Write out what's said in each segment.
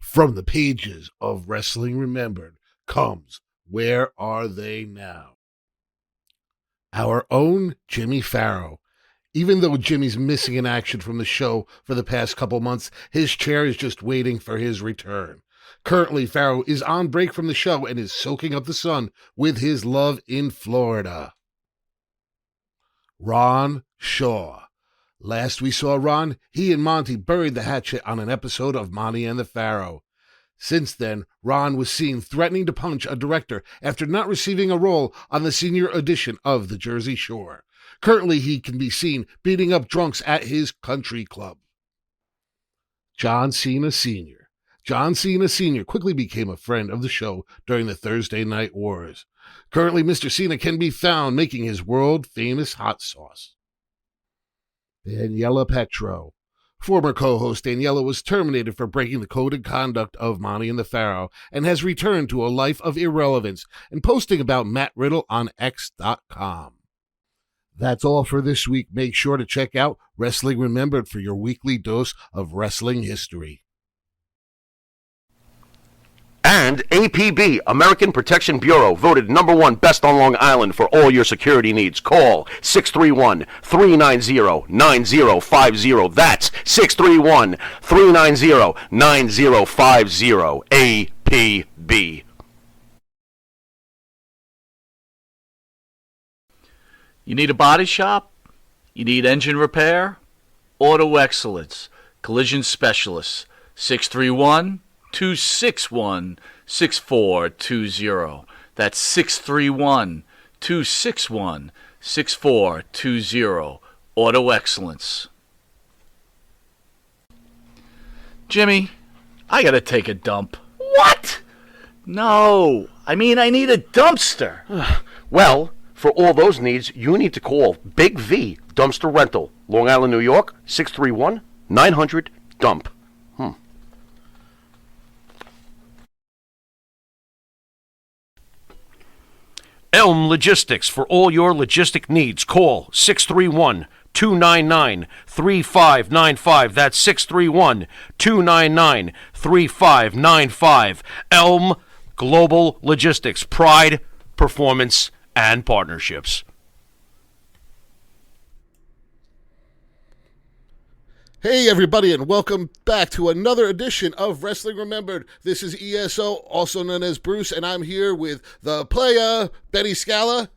From the pages of Wrestling Remembered comes Where Are They Now? Our own Jimmy Farrow. Even though Jimmy's missing in action from the show for the past couple months, his chair is just waiting for his return. Currently, Farrow is on break from the show and is soaking up the sun with his love in Florida. Ron Shaw. Last we saw Ron, he and Monty buried the hatchet on an episode of Monty and the Pharaoh. Since then, Ron was seen threatening to punch a director after not receiving a role on the senior edition of The Jersey Shore. Currently, he can be seen beating up drunks at his country club. John Cena Sr. John Cena Sr. quickly became a friend of the show during the Thursday Night Wars. Currently, Mr. Cena can be found making his world-famous hot sauce. Daniela Petro. Former co-host Daniela was terminated for breaking the code of conduct of Monty and the Pharaoh and has returned to a life of irrelevance and posting about Matt Riddle on X.com. That's all for this week. Make sure to check out Wrestling Remembered for your weekly dose of wrestling history. And APB, American Protection Bureau, voted #1 best on Long Island for all your security needs. Call 631-390-9050. That's 631-390-9050. APB. You need a body shop? You need engine repair? Auto Excellence, Collision Specialists, 631-261-6420. That's 631-261-6420. Auto Excellence. Jimmy, I gotta take a dump. What? No, I mean I need a dumpster. Well, for all those needs, you need to call Big V Dumpster Rental, Long Island, New York, 631-900-DUMP. Elm Logistics, for all your logistic needs. Call 631-299-3595. That's 631-299-3595. Elm Global Logistics. Pride, performance, and partnerships. Hey everybody, and welcome back to another edition of Wrestling Remembered. This is ESO, also known as Bruce, and I'm here with the player, Benny Scala.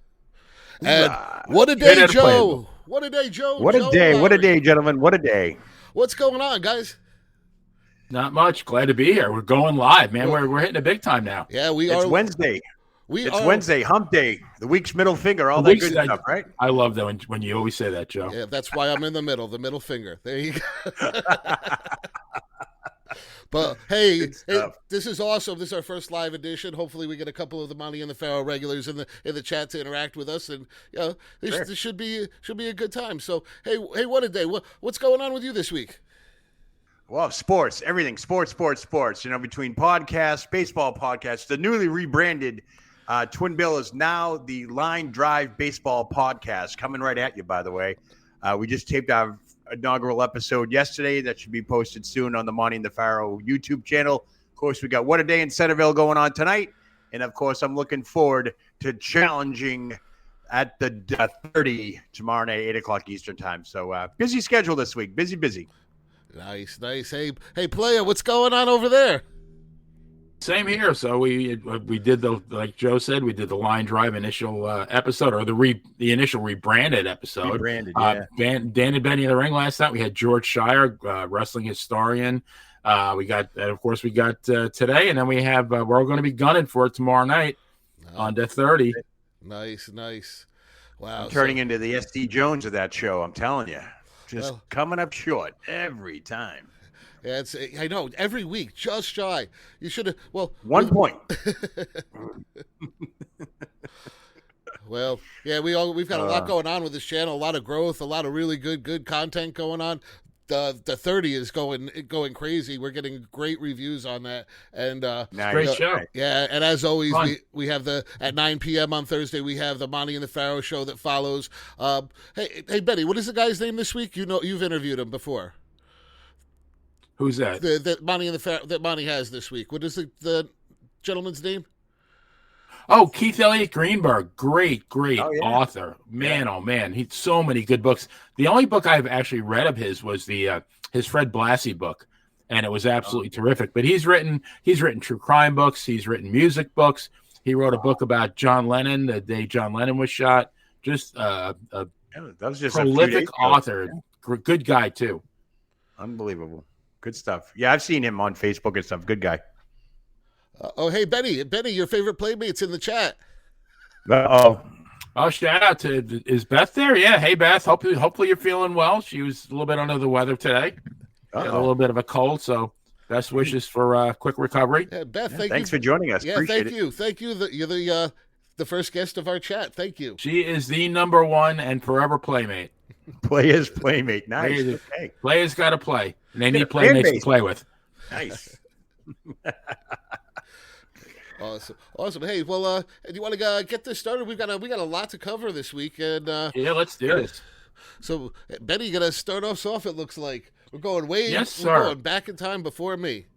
And what a day, Joe! What a day, Joe! What a day! What a day, gentlemen! What a day! What's going on, guys? Not much. Glad to be here. We're going live, man. We're hitting it big time now. Yeah, we are. It's Wednesday. It's Wednesday, hump day, the week's middle finger, all that good stuff, right? I love that when you always say that, Joe. Yeah, that's why I'm in the middle finger. There you go. But hey, this is awesome. This is our first live edition. Hopefully, we get a couple of the Monty and the Pharaoh regulars in the chat to interact with us, and this should be a good time. So hey, what a day! What's going on with you this week? Well, sports, everything, sports. You know, between podcasts, baseball podcasts, the newly rebranded Twin Bill is now the Line Drive Baseball Podcast, coming right at you, by the way. We just taped our inaugural episode yesterday. That should be posted soon on the Monty and the Pharaoh YouTube channel. Of course, we got What a Day in Centerville going on tonight. And, of course, I'm looking forward to challenging at the 30 tomorrow night, 8 o'clock Eastern time. So busy schedule this week. Busy. Nice. Hey, player, what's going on over there? Same here. So we did like Joe said, we did the Line Drive initial episode, or the initial rebranded episode. Rebranded, yeah. Dan and Benny in the ring last night. We had George Shire, wrestling historian. We got today, and then we have we're all going to be gunning for it tomorrow night on the 30. Nice. Wow. I'm turning into the S.D. Jones of that show. I'm telling you, coming up short every time. Yeah, I know, every week, just shy. You should have, 1 point. Well, yeah, we've got a lot going on with this channel, a lot of growth, a lot of really good content going on. The 30 is going crazy. We're getting great reviews on that, and great show. Yeah, and as always, we have at 9 p.m. on Thursday, we have the Monty and the Pharaoh show that follows. Hey Benny, what is the guy's name this week? You know, you've interviewed him before. Who's that? that Monty has this week. What is the gentleman's name? Oh, Keith Elliott Greenberg. Great Oh, yeah. author. Man, oh man. He's so many good books. The only book I've actually read of his was the his Fred Blassie book, and it was absolutely terrific. But he's written true crime books, he's written music books. He wrote a book about John Lennon, the day John Lennon was shot. Just a That was just prolific author. Good guy too. Unbelievable. Good stuff. Yeah, I've seen him on Facebook and stuff. Good guy. Hey, Benny, your favorite playmate's in the chat. Oh, Shout out to, is Beth there? Yeah. Hey, Beth. Hopefully you're feeling well. She was a little bit under the weather today. Got a little bit of a cold, so best wishes for quick recovery. Yeah, Beth, thanks for joining us. Yeah, Appreciate thank you. Thank you. You're the first guest of our chat. Thank you. She is the number one and forever playmate. Player's playmate. Nice. Players got to play. And they need playmates to play with. Nice. Awesome. Hey, well, do you want to get this started? We got a lot to cover this week, and yeah, let's do this. So, Benny, you're gonna start us off. It looks like we're going Yes, sir. We're going back in time before me.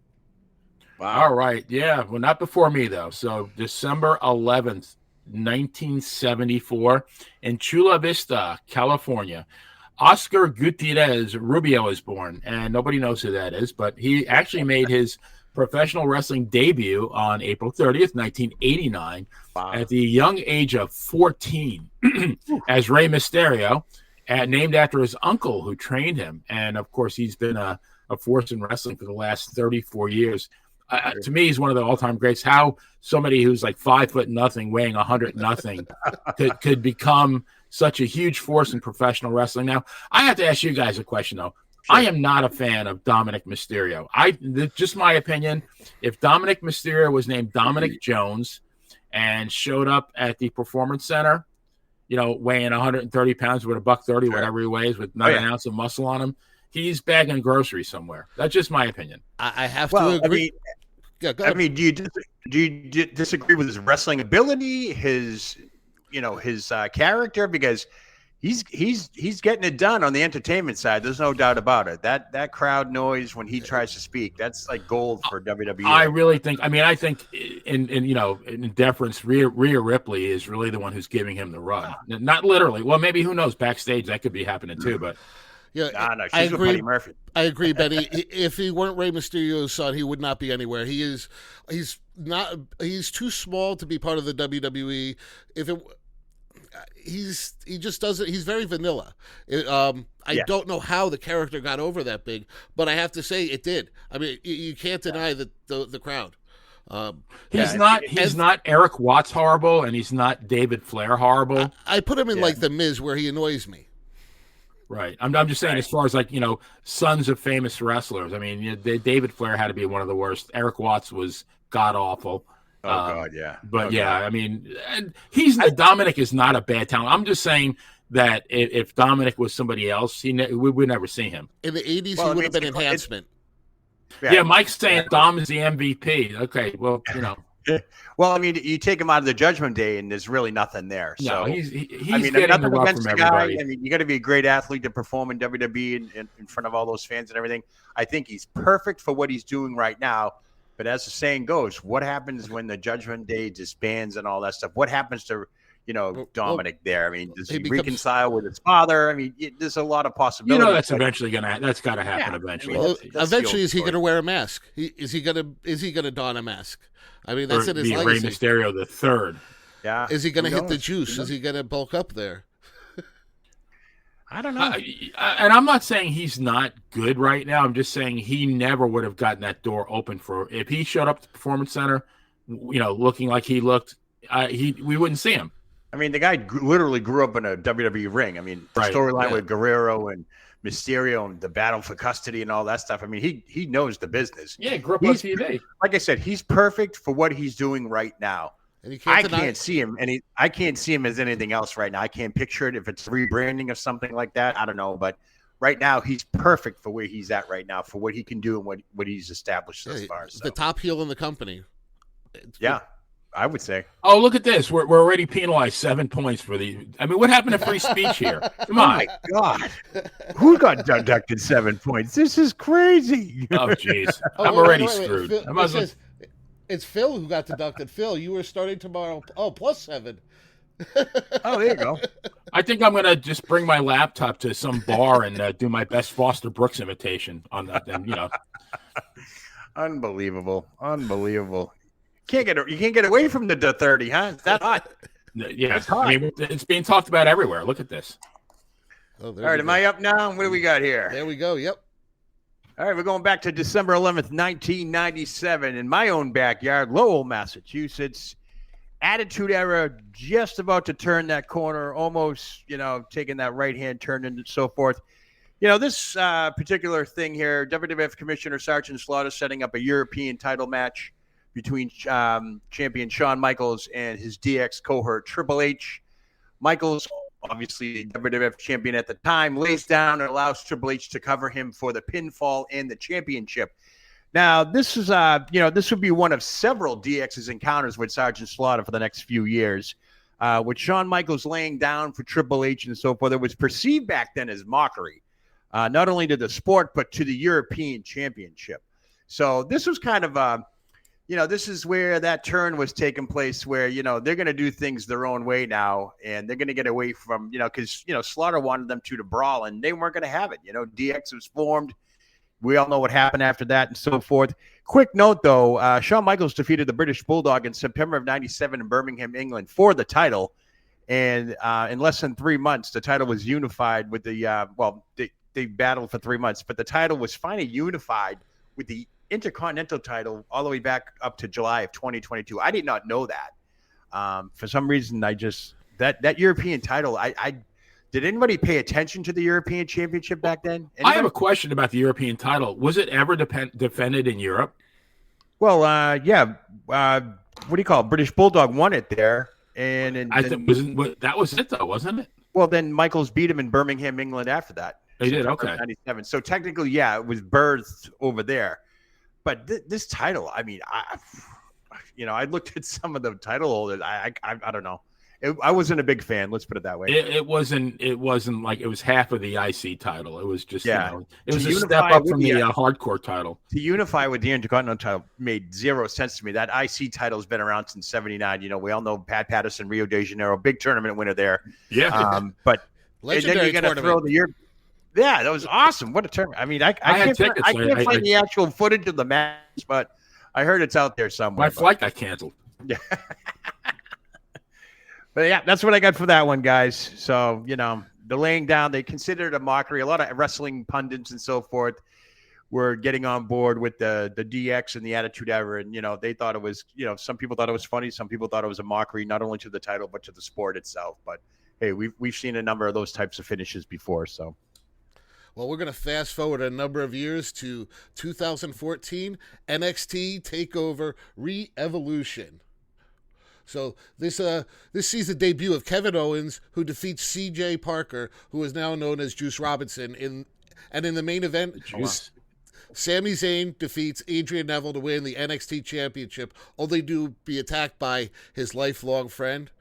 Wow. All right. Yeah. Well, not before me though. So December 11th, 1974, in Chula Vista, California, Oscar Gutierrez Rubio was born, and nobody knows who that is, but he actually made his professional wrestling debut on April 30th, 1989, at the young age of 14 as Rey Mysterio, named after his uncle who trained him. And, of course, he's been a force in wrestling for the last 34 years. To me, he's one of the all-time greats. How somebody who's like 5'0", weighing 100 nothing, could become such a huge force in professional wrestling. Now, I have to ask you guys a question, though. Sure. I am not a fan of Dominic Mysterio. Just my opinion. If Dominic Mysterio was named Dominic Jones and showed up at the Performance Center, weighing 130 pounds with a $130, whatever he weighs, with not an ounce of muscle on him, he's bagging groceries somewhere. That's just my opinion. I have to agree. Do you disagree with his wrestling ability, his character? Because he's getting it done on the entertainment side. There's no doubt about it. That crowd noise when he tries to speak, that's like gold for WWE. I really think. I think in deference, Rhea Ripley is really the one who's giving him the run. Not literally. Well, maybe, who knows? Backstage that could be happening too. But yeah, no, she's with Buddy Murphy. I agree, Benny. If he weren't Rey Mysterio's son, he would not be anywhere. He's too small to be part of the WWE. He just doesn't. He's very vanilla. I don't know how the character got over that big, but I have to say it did. I mean, you can't deny the crowd. He's not Eric Watts horrible, and he's not David Flair horrible. I put him in like the Miz, where he annoys me. Right. I'm just saying, as far as sons of famous wrestlers. I mean, David Flair had to be one of the worst. Eric Watts was god awful. Oh God, yeah. But I mean, Dominic is not a bad talent. I'm just saying that if Dominic was somebody else, we would never see him. In the 80s, he would have been enhancement. Yeah, Mike's saying Dom is the MVP. Okay, well, Well, I mean, you take him out of the Judgment Day, and there's really nothing there. So he's getting the rub from everybody. I mean, you got to be a great athlete to perform in WWE in front of all those fans and everything. I think he's perfect for what he's doing right now. But as the saying goes, what happens when the Judgment Day disbands and all that stuff? What happens to Dominic there? I mean, does he reconcile with his father? I mean, there's a lot of possibilities. That's eventually that's got to happen eventually. Well, eventually, is he going to wear a mask? Is he going to don a mask? I mean, that's in his legacy. Rey Mysterio the third. Yeah. Is he going to hit the juice? Is he going to bulk up there? I don't know. And I'm not saying he's not good right now. I'm just saying he never would have gotten that door open if he showed up at the Performance Center, looking like he looked. We wouldn't see him. I mean, the guy literally grew up in a WWE ring. I mean, the storyline with Guerrero and Mysterio and the battle for custody and all that stuff. I mean, he knows the business. Yeah, grew up on TV. Like I said, he's perfect for what he's doing right now. And I can't see him, I can't see him as anything else right now. I can't picture it. If it's rebranding of something like that, I don't know. But right now, he's perfect for where he's at right now, for what he can do and what he's established as far as the top heel in the company. Yeah. I would say. Oh, look at this. We're already penalized 7 points for the. I mean, what happened to free speech here? Come Oh on. my God. Who got deducted 7 points? This is crazy. Oh, jeez. Oh, I'm wait, already wait, wait. screwed. Phil, I might it as well- says it's Phil who got deducted. Phil, you were starting tomorrow. Oh, +7. Oh, there you go. I think I'm going to just bring my laptop to some bar and do my best Foster Brooks imitation on that. And, Unbelievable. You can't get away from the 30, huh? It's that hot. yeah. That's hot. I mean, it's being talked about everywhere. Look at this. Oh, All right, am I up now? What do we got here? There we go. Yep. All right, we're going back to December 11th, 1997, in my own backyard, Lowell, Massachusetts. Attitude Era just about to turn that corner, almost, taking that right-hand turn and so forth. This particular thing here, WWF Commissioner Sergeant Slaughter setting up a European title match between champion Shawn Michaels and his DX cohort Triple H. Michaels, obviously the WWF champion at the time, lays down and allows Triple H to cover him for the pinfall and the championship. Now, this is, this would be one of several DX's encounters with Sergeant Slaughter for the next few years. With Shawn Michaels laying down for Triple H and so forth, it was perceived back then as mockery, not only to the sport, but to the European Championship. So this was kind of, this is where that turn was taking place where, they're going to do things their own way now, and they're going to get away from, because, Slaughter wanted them to brawl, and they weren't going to have it. DX was formed. We all know what happened after that and so forth. Quick note, though, Shawn Michaels defeated the British Bulldog in September of 97 in Birmingham, England for the title. And in less than 3 months, the title was unified with the, they battled for 3 months, but the title was finally unified with the Intercontinental title all the way back up to July of 2022. I did not know that. For some reason, that European title, did anybody pay attention to the European Championship back then? Anybody? I have a question about the European title. Was it ever defended in Europe? Well, yeah. What do you call it? British Bulldog won it there, and I think that was it though, wasn't it? Well, then Michaels beat him in Birmingham, England. After that, They did, okay. 97. So technically, yeah, it was birthed over there. But this title, I mean, I looked at some of the title holders. I don't know. I wasn't a big fan. Let's put it that way. It wasn't like it was half of the IC title. It was just, it was a step unify up with from the, the hardcore title. To unify with the Intercontinental title made zero sense to me. That IC title has been around since '79. We all know Pat Patterson, Rio de Janeiro, big tournament winner there. Yeah. But Legendary and then you got to throw the Europe. Yeah, that was awesome. What a tournament! I mean, I had can't tickets. I can't find the actual footage of the match, but I heard it's out there somewhere. My flight got canceled. Yeah. But yeah, that's what I got for that one, guys. So, the laying down, they considered it a mockery. A lot of wrestling pundits and so forth were getting on board with the DX and the Attitude Era. And, they thought it was, some people thought it was funny. Some people thought it was a mockery, not only to the title, but to the sport itself. But hey, we've seen a number of those types of finishes before. So, Well, we're going to fast forward a number of years to 2014 NXT TakeOver Re-Evolution. So this sees the debut of Kevin Owens, who defeats C.J. Parker, who is now known as Juice Robinson. In the main event, Sami Zayn defeats Adrian Neville to win the NXT Championship, only to be attacked by his lifelong friend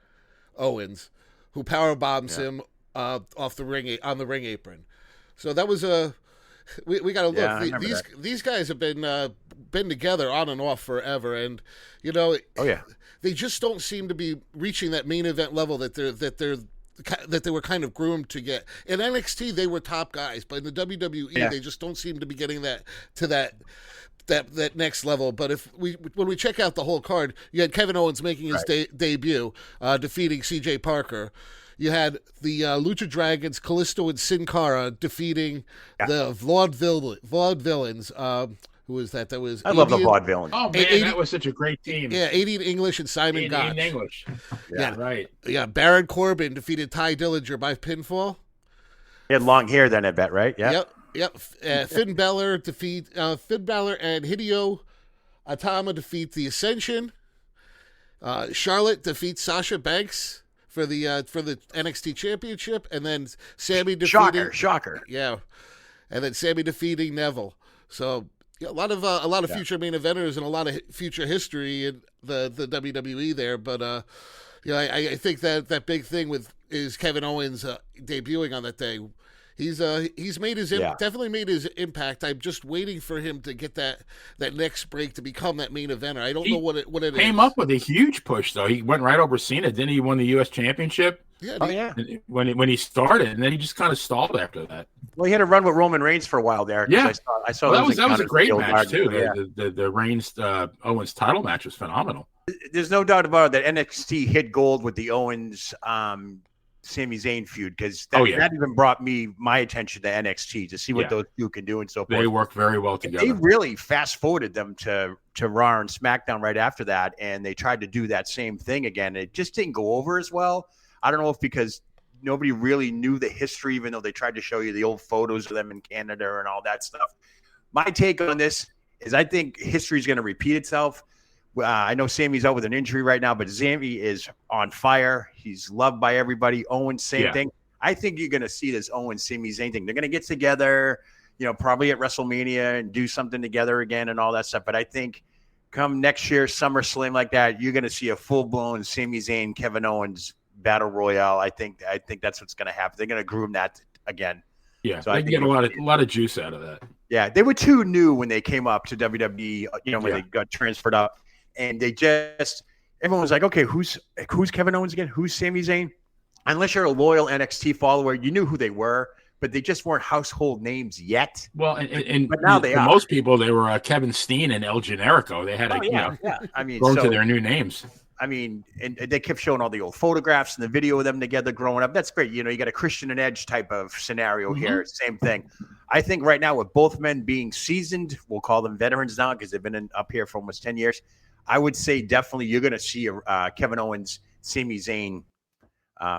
Owens, who power bombs him off the ring on the ring apron. So that was we got to look. These guys have been together on and off forever, and they just don't seem to be reaching that main event level that they were kind of groomed to get. In NXT, they were top guys, but in the WWE, they just don't seem to be getting that next level. But when we check out the whole card, you had Kevin Owens making his debut, defeating C.J. Parker. You had the Lucha Dragons, Kalisto and Sin Cara defeating the Vaudevillains. Who was that? That was I love the Vaudevillains. Oh man, that was such a great team. Yeah, 80 English and Simon Gotch. English. Yeah, right. Yeah, Baron Corbin defeated Ty Dillinger by pinfall. He had long hair then, I bet, right? Yeah. Yep. Finn Balor and Hideo Itami defeat the Ascension. Charlotte defeats Sasha Banks for the NXT Championship, and then Sammy defeating Shocker. Yeah, and then Sammy defeating Neville. So Yeah, a lot of future main eventers and a lot of future history in the WWE there. But I think that big thing is Kevin Owens debuting on that day. He's made his definitely made his impact. I'm just waiting for him to get that next break to become that main eventer. I don't know what it came up with a huge push though. He went right over Cena. Didn't he won the U.S. Championship? Yeah. When he started, and then he just kind of stalled after that. Well, he had a run with Roman Reigns for a while there. Yeah, I saw that was a great match too. Yeah. The Reigns Owens title match was phenomenal. There's no doubt about it that NXT hit gold with the Owens Sami Zayn feud, because that even brought my attention to NXT to see what those two can do and so forth. They work very well together. They really fast forwarded them to Raw and SmackDown right after that, and they tried to do that same thing again. It just didn't go over as well. I don't know if because nobody really knew the history, even though they tried to show you the old photos of them in Canada and all that stuff. My take on this is I think history is going to repeat itself. I know Sammy's out with an injury right now, but Sammy is on fire. He's loved by everybody. Owens, same thing. I think you're going to see this Owens-Sami Zayn thing. They're going to get together, probably at WrestleMania and do something together again and all that stuff. But I think come next year, SummerSlam like that, you're going to see a full-blown Sami Zayn, Kevin Owens battle royale. I think that's what's going to happen. They're going to groom that again. Yeah, so I think get a lot of juice out of that. Yeah, they were too new when they came up to WWE. When they got transferred up, and everyone was like, okay, who's Kevin Owens again? Who's Sami Zayn? Unless you're a loyal NXT follower, you knew who they were, but they just weren't household names yet. Well, but now they are. Most people, they were Kevin Steen and El Generico. They had I mean, grown to their new names. I mean, and they kept showing all the old photographs and the video of them together growing up. That's great. You got a Christian and Edge type of scenario here. Same thing. I think right now with both men being seasoned, we'll call them veterans now because they've been up here for almost 10 years. I would say definitely you're going to see a Kevin Owens, Sami Zayn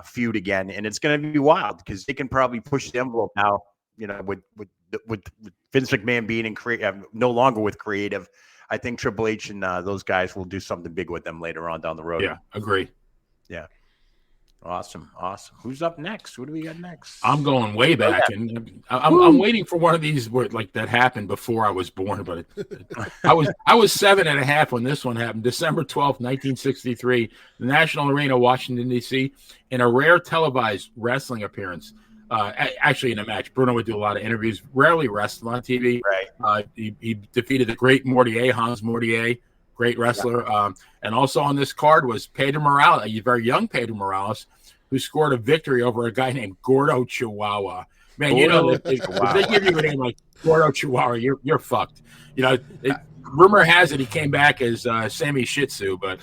feud again. And it's going to be wild because they can probably push the envelope now, with Vince McMahon being no longer with creative. I think Triple H and those guys will do something big with them later on down the road. Yeah, agree. Yeah. Awesome. Who's up next? What do we got next? I'm going way back, and I'm waiting for one of these that happened before I was born. But I was 7.5 when this one happened. December 12th, 1963, the National Arena, Washington D.C. in a rare televised wrestling appearance. Actually, in a match, Bruno would do a lot of interviews. Rarely wrestled on TV. Right. He defeated the great Hans Mortier, great wrestler. And also on this card was Pedro Morales, a very young Pedro Morales, who scored a victory over a guy named Gordo Chihuahua. Man, if they give you a name like Gordo Chihuahua, you're fucked. Rumor has it he came back as Sammy Shih Tzu, but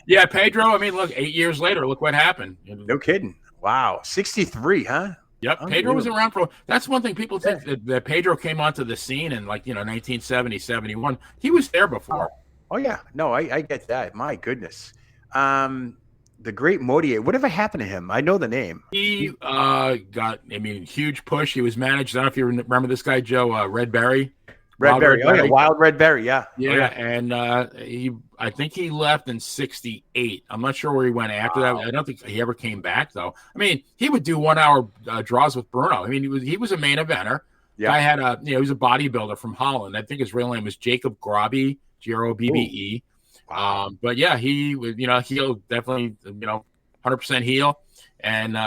yeah, Pedro. I mean, look, 8 years later, look what happened. No kidding. Wow, 63, huh? Yep, Pedro was around for. That's one thing people think that Pedro came onto the scene in 1970, 71. He was there before. Oh yeah, no, I get that. My goodness, the great Mortier. Whatever happened to him? I know the name. He got, huge push. He was managed. I don't know if you remember this guy, Joe Red Berry. Wild Red Berry, yeah. And I think he left in 68. I'm not sure where he went after that. I don't think he ever came back, though. I mean, he would do 1 hour draws with Bruno. I mean, he was a main eventer. Yeah. Guy had he was a bodybuilder from Holland. I think his real name was Jacob Grobbe, Grobbe. Wow. But yeah, he was, heel, definitely, 100% heel. And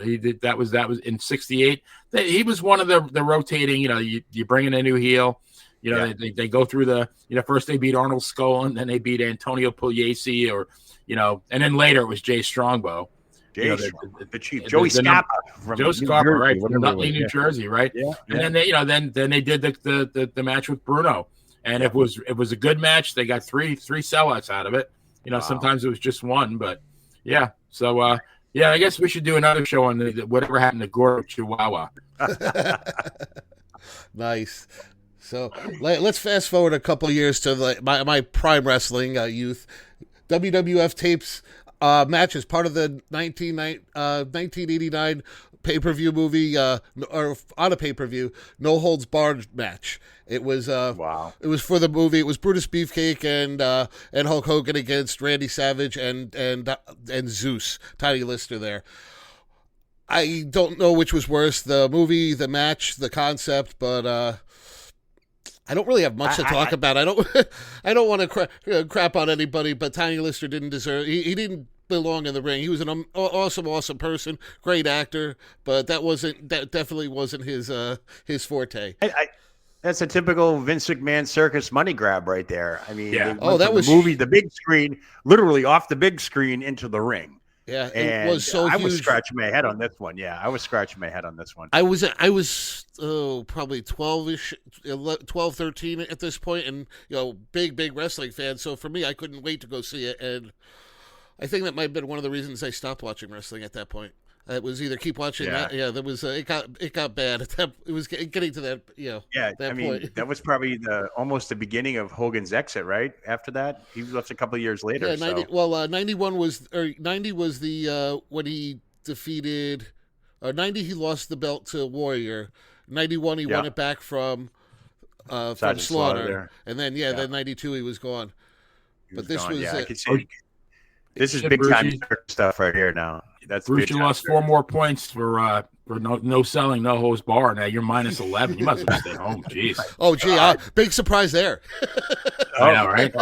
he did. That was in 68. He was one of the rotating. You bring in a new heel. They go through the. First they beat Arnold Skolin, then they beat Antonio Pugliese, and then later it was Jay Strongbow. The chief, Joey Scappa from Joe Scappa, right? From Nutley, New Jersey, right? Yeah. And then they, then they did the match with Bruno, and it was a good match. They got three sellouts out of it. Sometimes it was just one, but yeah. So. Yeah, I guess we should do another show on whatever happened to Gordo Chihuahua. Nice. So let's fast forward a couple of years to my prime wrestling youth. WWF tapes matches, part of the 1989 pay-per-view movie, or on a pay-per-view, No Holds Barred match. It was wow. It was for the movie. It was Brutus Beefcake and Hulk Hogan against Randy Savage and Zeus, Tiny Lister there. I don't know which was worse, the movie, the match, the concept, but I don't really have much to talk about. I don't want to crap on anybody, but Tiny Lister didn't deserve. He didn't belong in the ring. He was an awesome person, great actor, but that definitely wasn't his forte. That's a typical Vince McMahon circus money grab right there. I mean, yeah. that was the movie, the big screen, literally off the big screen into the ring. Yeah, and it was so huge. I was scratching my head on this one. Yeah, I was scratching my head on this one. I was probably 12-ish, 12, 13 at this point, and big wrestling fan. So for me, I couldn't wait to go see it, and I think that might have been one of the reasons I stopped watching wrestling at that point. It was either keep watching that. Yeah, there was it got bad. It was getting to that. That point. That was probably almost the beginning of Hogan's exit. Right after that, he left a couple of years later. Yeah, 91 was 90 was the when he defeated. 90 he lost the belt to Warrior. 91 he won it back from Slaughter, and then then 92 he was gone. But this was I could say this is big time stuff right here now. That's Bruce, you lost 4 more points for no selling, no hose bar. Now you're minus 11. You must have stayed home. Jeez. Oh, gee, big surprise there. I know, right?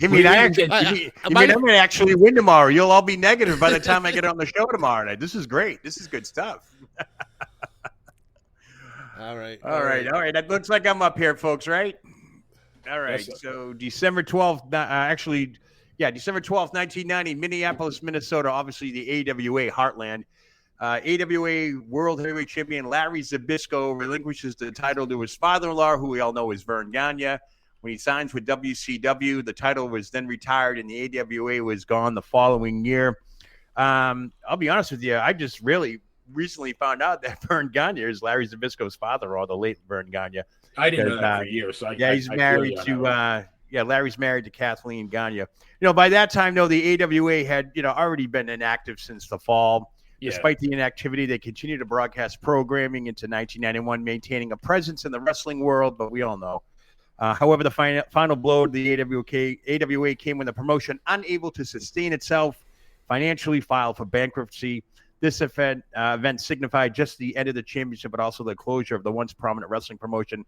I'm going to actually win tomorrow. You'll all be negative by the time I get on the show tomorrow night. This is great. This is good stuff. All right. That looks like I'm up here, folks, right? All right. Yes, so December 12th, December 12th, 1990, Minneapolis, Minnesota, obviously the AWA Heartland. AWA World Heavyweight Champion Larry Zbyszko relinquishes the title to his father-in-law, who we all know is Vern Gagne. When he signs with WCW, the title was then retired, and the AWA was gone the following year. I'll be honest with you, I just really recently found out that Vern Gagne is Larry Zbyszko's father, or the late Vern Gagne. I didn't know that for years. So he's married to Larry's married to Kathleen Gagne. By that time, though, the AWA had, already been inactive since the fall. Yeah. Despite the inactivity, they continued to broadcast programming into 1991, maintaining a presence in the wrestling world, but we all know. However, the final blow to the AWA came when the promotion, unable to sustain itself, financially filed for bankruptcy. This event signified just the end of the championship, but also the closure of the once prominent wrestling promotion,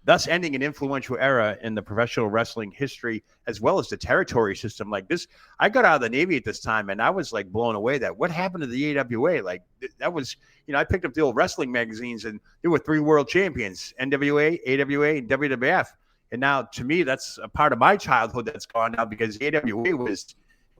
thus ending an influential era in the professional wrestling history, as well as the territory system. Like this, I got out of the Navy at this time, and I was like blown away that what happened to the AWA? Like that was, I picked up the old wrestling magazines, and there were 3 world champions: NWA, AWA, and WWF. And now, to me, that's a part of my childhood that's gone now, because AWA was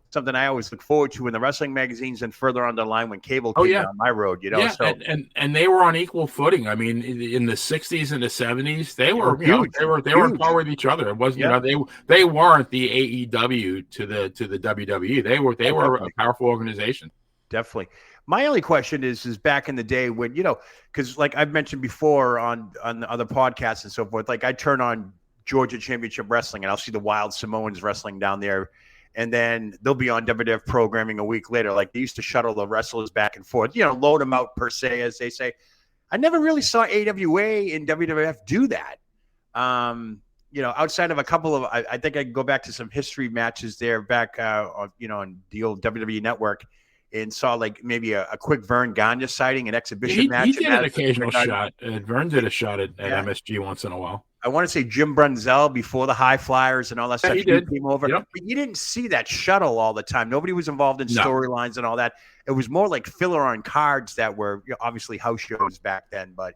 something I always look forward to in the wrestling magazines, and further on the line when cable came down my road, Yeah, so, and they were on equal footing. I mean, in the 60s and the 70s, they were huge. They were on par with each other. It wasn't they weren't the AEW to the WWE. They were a powerful organization. Definitely. My only question is back in the day when, because like I've mentioned before on the other podcasts and so forth, like I turn on Georgia Championship Wrestling and I'll see the Wild Samoans wrestling down there. And then they'll be on WWF programming a week later. Like they used to shuttle the wrestlers back and forth, load them out per se, as they say. I never really saw AWA and WWF do that. Outside of a couple of, I think I can go back to some history matches there back, on the old WWE Network, and saw like maybe a quick Vern Gagne sighting, an exhibition match. He did an occasional shot. Vern did a shot at MSG once in a while. I want to say Jim Brunzell before the High Flyers and all that stuff. He came over. Yep. But you didn't see that shuttle all the time. Nobody was involved in storylines and all that. It was more like filler on cards that were obviously house shows back then. But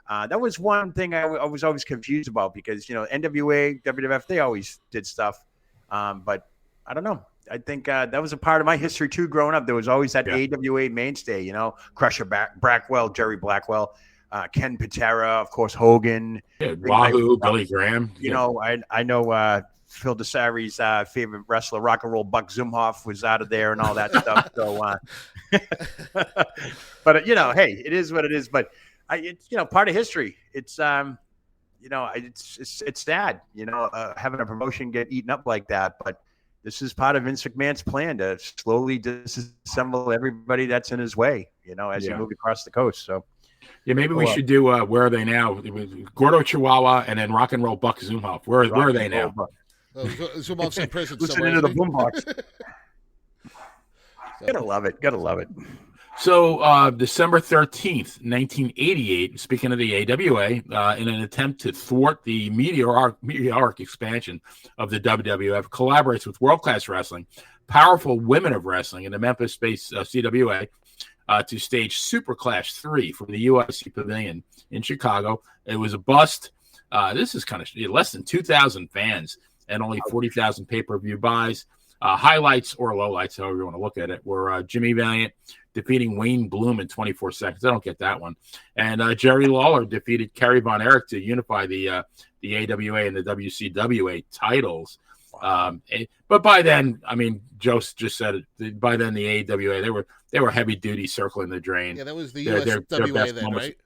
that was one thing I was always confused about, because, NWA, WWF, they always did stuff. But I don't know. I think that was a part of my history, too, growing up. There was always that AWA mainstay, Crusher Blackwell, Jerry Blackwell. Ken Patera, of course, Hogan, Wahoo, Billy Graham. I know Phil DeSari's favorite wrestler, Rock and Roll Buck Zumhoff, was out of there and all that stuff. So, but hey, it is what it is. But it's part of history. It's it's sad, having a promotion get eaten up like that. But this is part of Vince McMahon's plan to slowly disassemble everybody that's in his way, as he moved across the coast. So. Yeah, maybe we should do Where Are They Now? It was Gordo Chihuahua and then Rock and Roll Buck Zumhoff. Where are they now? Zumhoff's in prison. Listening to the boombox. Gotta love it. So December 13th, 1988, speaking of the AWA, in an attempt to thwart the meteoric expansion of the WWF, collaborates with World Class Wrestling, Powerful Women of Wrestling, and the Memphis-based CWA to stage Super Clash 3 from the UIC Pavilion in Chicago. It was a bust. This is kind of less than 2,000 fans and only 40,000 pay-per-view buys. Highlights or lowlights, however you want to look at it, were Jimmy Valiant defeating Wayne Bloom in 24 seconds. I don't get that one. And Jerry Lawler defeated Kerry Von Erich to unify the AWA and the WCWA titles. But by then, I mean, Joe just said it. By then, the AWA they were heavy duty circling the drain. Yeah, that was the USWA then, right?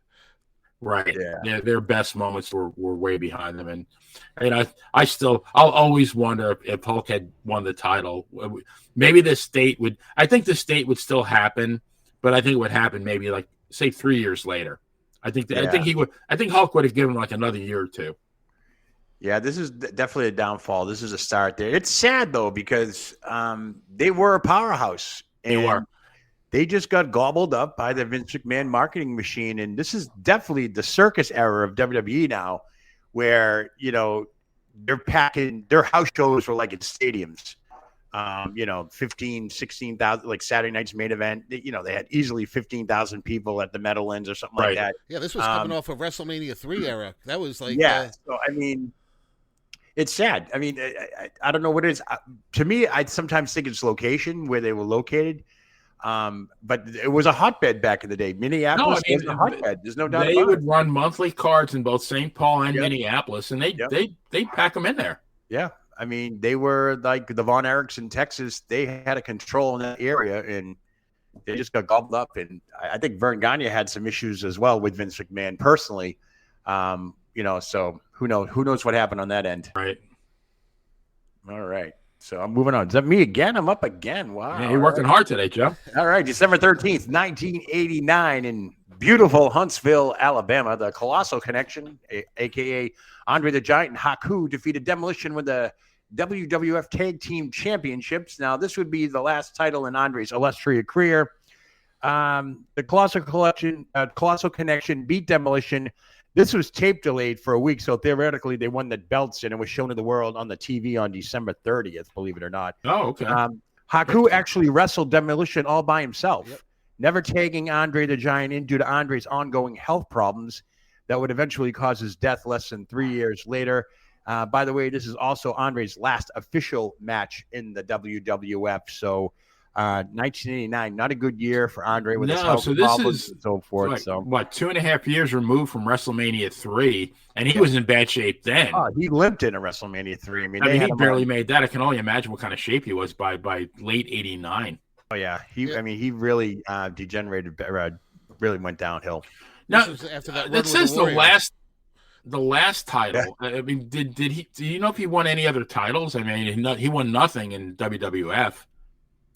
Right. Yeah. Their best moments were way behind them. And I'll always wonder if Hulk had won the title. Maybe I think the state would still happen, but I think it would happen maybe like say 3 years later. I think Hulk would have given like another year or two. Yeah, this is definitely a downfall. This is a start there. It's sad though, because they were a powerhouse. They just got gobbled up by the Vince McMahon marketing machine. And this is definitely the circus era of WWE now, where, they're packing, their house shows were like in stadiums, 15, 16,000, like Saturday night's main event. They had easily 15,000 people at the Meadowlands or something like that. Yeah, this was coming off of WrestleMania 3 era. That was like... So, I mean, it's sad. I mean, I don't know what it is. To me, I sometimes think it's location, where they were located. But it was a hotbed back in the day. Minneapolis was a hotbed. There's no doubt about it. They would run monthly cards in both St. Paul and Minneapolis, and they pack them in there. Yeah. I mean, they were like the Von Erichs in Texas. They had a control in that area, and they just got gobbled up. And I think Vern Gagne had some issues as well with Vince McMahon personally. So who knows what happened on that end. Right. All right. So I'm moving on. Is that me again? I'm up again. Wow. Yeah, you're working hard today, Joe. All right. December 13th, 1989 in beautiful Huntsville, Alabama. The Colossal Connection, a.k.a. Andre the Giant and Haku, defeated Demolition with the WWF Tag Team Championships. Now, this would be the last title in Andre's illustrious career. The Colossal Connection beat Demolition. This was tape delayed for a week, so theoretically they won the belts, and it was shown to the world on the TV on December 30th, believe it or not. Oh, okay. Haku actually wrestled Demolition all by himself, never tagging Andre the Giant in due to Andre's ongoing health problems that would eventually cause his death less than 3 years later. By the way, this is also Andre's last official match in the WWF, so 1989, not a good year for Andre with his health problems and so forth. Like, so 2.5 years removed from WrestleMania 3, and he was in bad shape then. Oh, he limped in a WrestleMania 3. I mean, he barely made that. I can only imagine what kind of shape he was by late '89. Oh yeah, he really degenerated. Really went downhill. Now after that says the last title. Yeah. I mean, did he? Do you know if he won any other titles? I mean, he won nothing in WWF.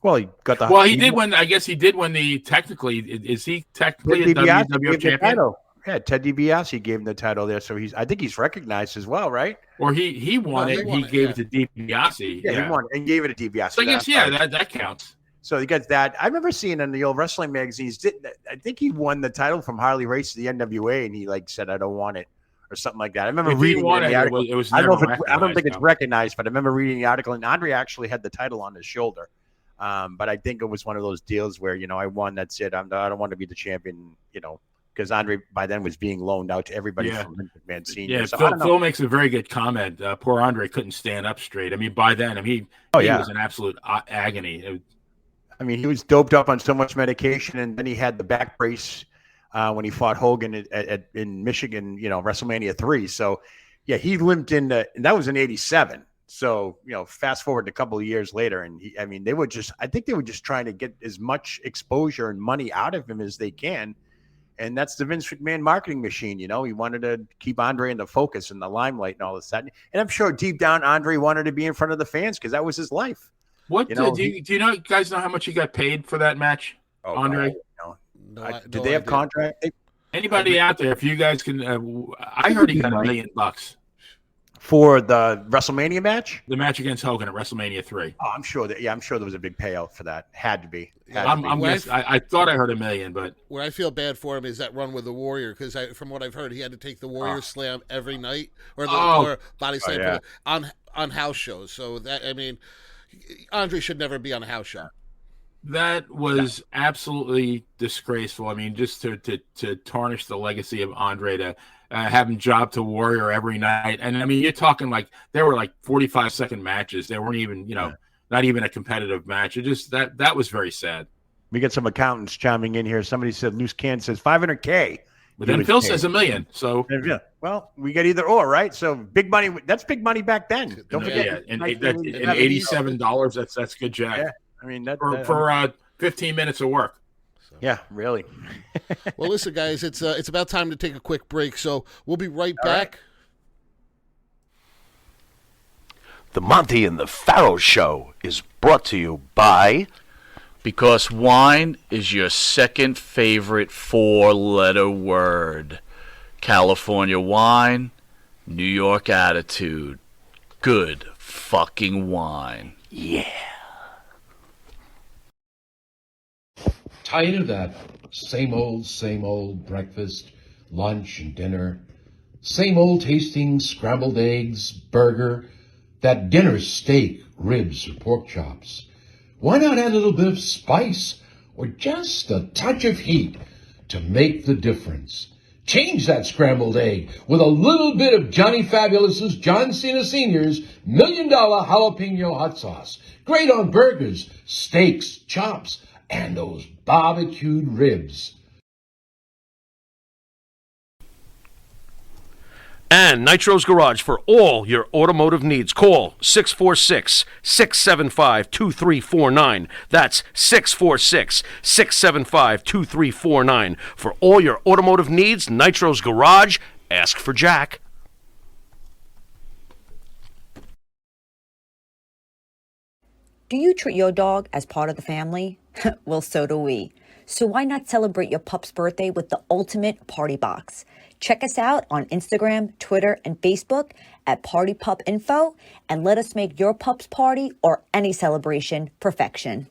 Well, he got the. Well, he did win. I guess he did win the. Technically, is he technically a WWF champion? Yeah, Ted DiBiase gave him the title there, so I think he's recognized as well, right? Or he won it. He gave it to DiBiase. Yeah, he won and gave it to DiBiase. So I guess that counts. So he got that. I remember seeing in the old wrestling magazines. I think he won the title from Harley Race to the NWA, and he said, "I don't want it," or something like that. I remember reading the article. It was I don't think it's recognized, but I remember reading the article, and Andre actually had the title on his shoulder. But I think it was one of those deals where, I won, that's it. I don't want to be the champion, because Andre by then was being loaned out to everybody from Vince McMahon Sr. Yeah, so Phil makes a very good comment. Poor Andre couldn't stand up straight. I mean, by then, he was in absolute agony. I mean, he was doped up on so much medication, and then he had the back brace when he fought Hogan in Michigan, WrestleMania 3. So, yeah, he limped and that was in 87. So, fast forward a couple of years later, and I think they were just trying to get as much exposure and money out of him as they can. And that's the Vince McMahon marketing machine. He wanted to keep Andre in the focus and the limelight and all this that. And I'm sure deep down, Andre wanted to be in front of the fans because that was his life. What do you guys know how much he got paid for that match, Andre? Did they have contract? Anybody out there? If you guys can, I heard he got $1 million. For the WrestleMania match? The match against Hogan at WrestleMania 3. Oh, I'm sure there was a big payout for that. Had to be. I thought I heard $1 million, but where I feel bad for him is that run with the Warrior, because from what I've heard, he had to take the Warrior Slam every night, or body slam on house shows. So that, I mean, Andre should never be on a house show. That was absolutely disgraceful. I mean, just to tarnish the legacy of Andre, to have him job to Warrior every night. And I mean, you're talking like there were like 45-second matches. They weren't even, not even a competitive match. It just that was very sad. We get some accountants chiming in here. Somebody said loose can says $500K. But then Phil says $1 million. So yeah, well, we get either or, right? So big money. That's big money back then. Don't forget. Yeah, and $87. That's good, Jack. Yeah, I mean for 15 minutes of work. Yeah, really. Well, listen, guys, it's about time to take a quick break, so we'll be right back. Right. The Monty and the Pharaoh Show is brought to you by... Because wine is your second favorite 4-letter word. California wine, New York attitude. Good fucking wine. Yeah. Tired of that same old breakfast, lunch, and dinner. Same old tasting scrambled eggs, burger, that dinner steak, ribs, or pork chops. Why not add a little bit of spice or just a touch of heat to make the difference? Change that scrambled egg with a little bit of Johnny Fabulous's John Cena Sr.'s $1 Million Jalapeno Hot Sauce. Great on burgers, steaks, chops, and those barbecued ribs. And Nitro's Garage for all your automotive needs. Call 646-675-2349. That's 646-675-2349. For all your automotive needs, Nitro's Garage. Ask for Jack. Do you treat your dog as part of the family? Well, so do we. So why not celebrate your pup's birthday with the ultimate party box? Check us out on Instagram, Twitter, and Facebook at Party Pup Info, and let us make your pup's party or any celebration perfection.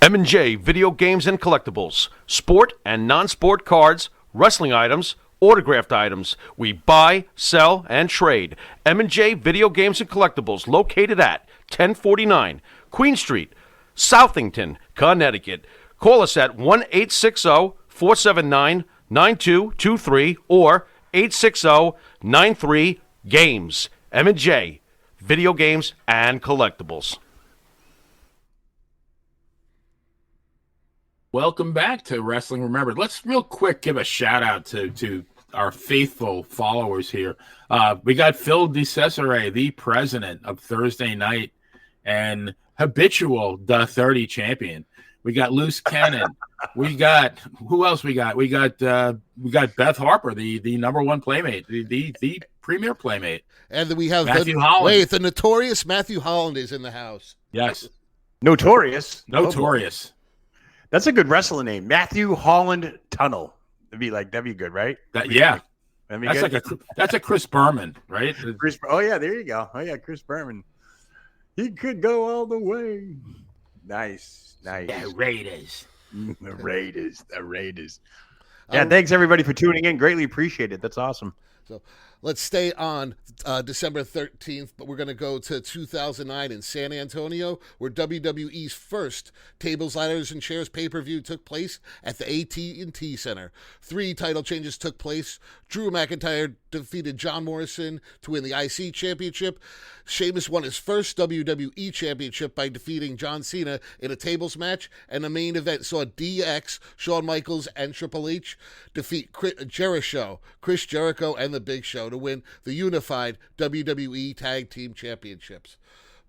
M&J Video Games and Collectibles. Sport and non-sport cards, wrestling items, autographed items. We buy, sell, and trade. M&J Video Games and Collectibles, located at 1049 Queen Street, Southington, Connecticut. Call us at 1-860-479-9223 or 860-93-GAMES. M&J Video Games and Collectibles. Welcome back to Wrestling Remembered. Let's real quick give a shout out to our faithful followers here. We got Phil DeCesare, the president of Thursday Night and habitual The 30 champion. We got Loose Cannon. We got who else? We got Beth Harper, the number one playmate, the premier playmate, and then we have Matthew Holland. Wait, the notorious Matthew Holland is in the house. Yes, notorious. That's a good wrestling name, Matthew Holland Tunnel. That'd be good, right? That's a Chris Berman, right? Oh yeah, there you go. Oh yeah, Chris Berman. He could go all the way. Nice. The Raiders. The Raiders. Yeah, thanks everybody for tuning in. Greatly appreciate it. That's awesome. So let's stay on December 13th, but we're going to go to 2009 in San Antonio, where WWE's first Tables, Ladders, and Chairs pay-per-view took place at the AT&T Center. 3 title changes took place. Drew McIntyre defeated John Morrison to win the IC Championship. Sheamus won his first WWE Championship by defeating John Cena in a tables match, and the main event saw DX, Shawn Michaels, and Triple H defeat Chris Jericho, and The Big Show to win the unified WWE Tag Team Championships.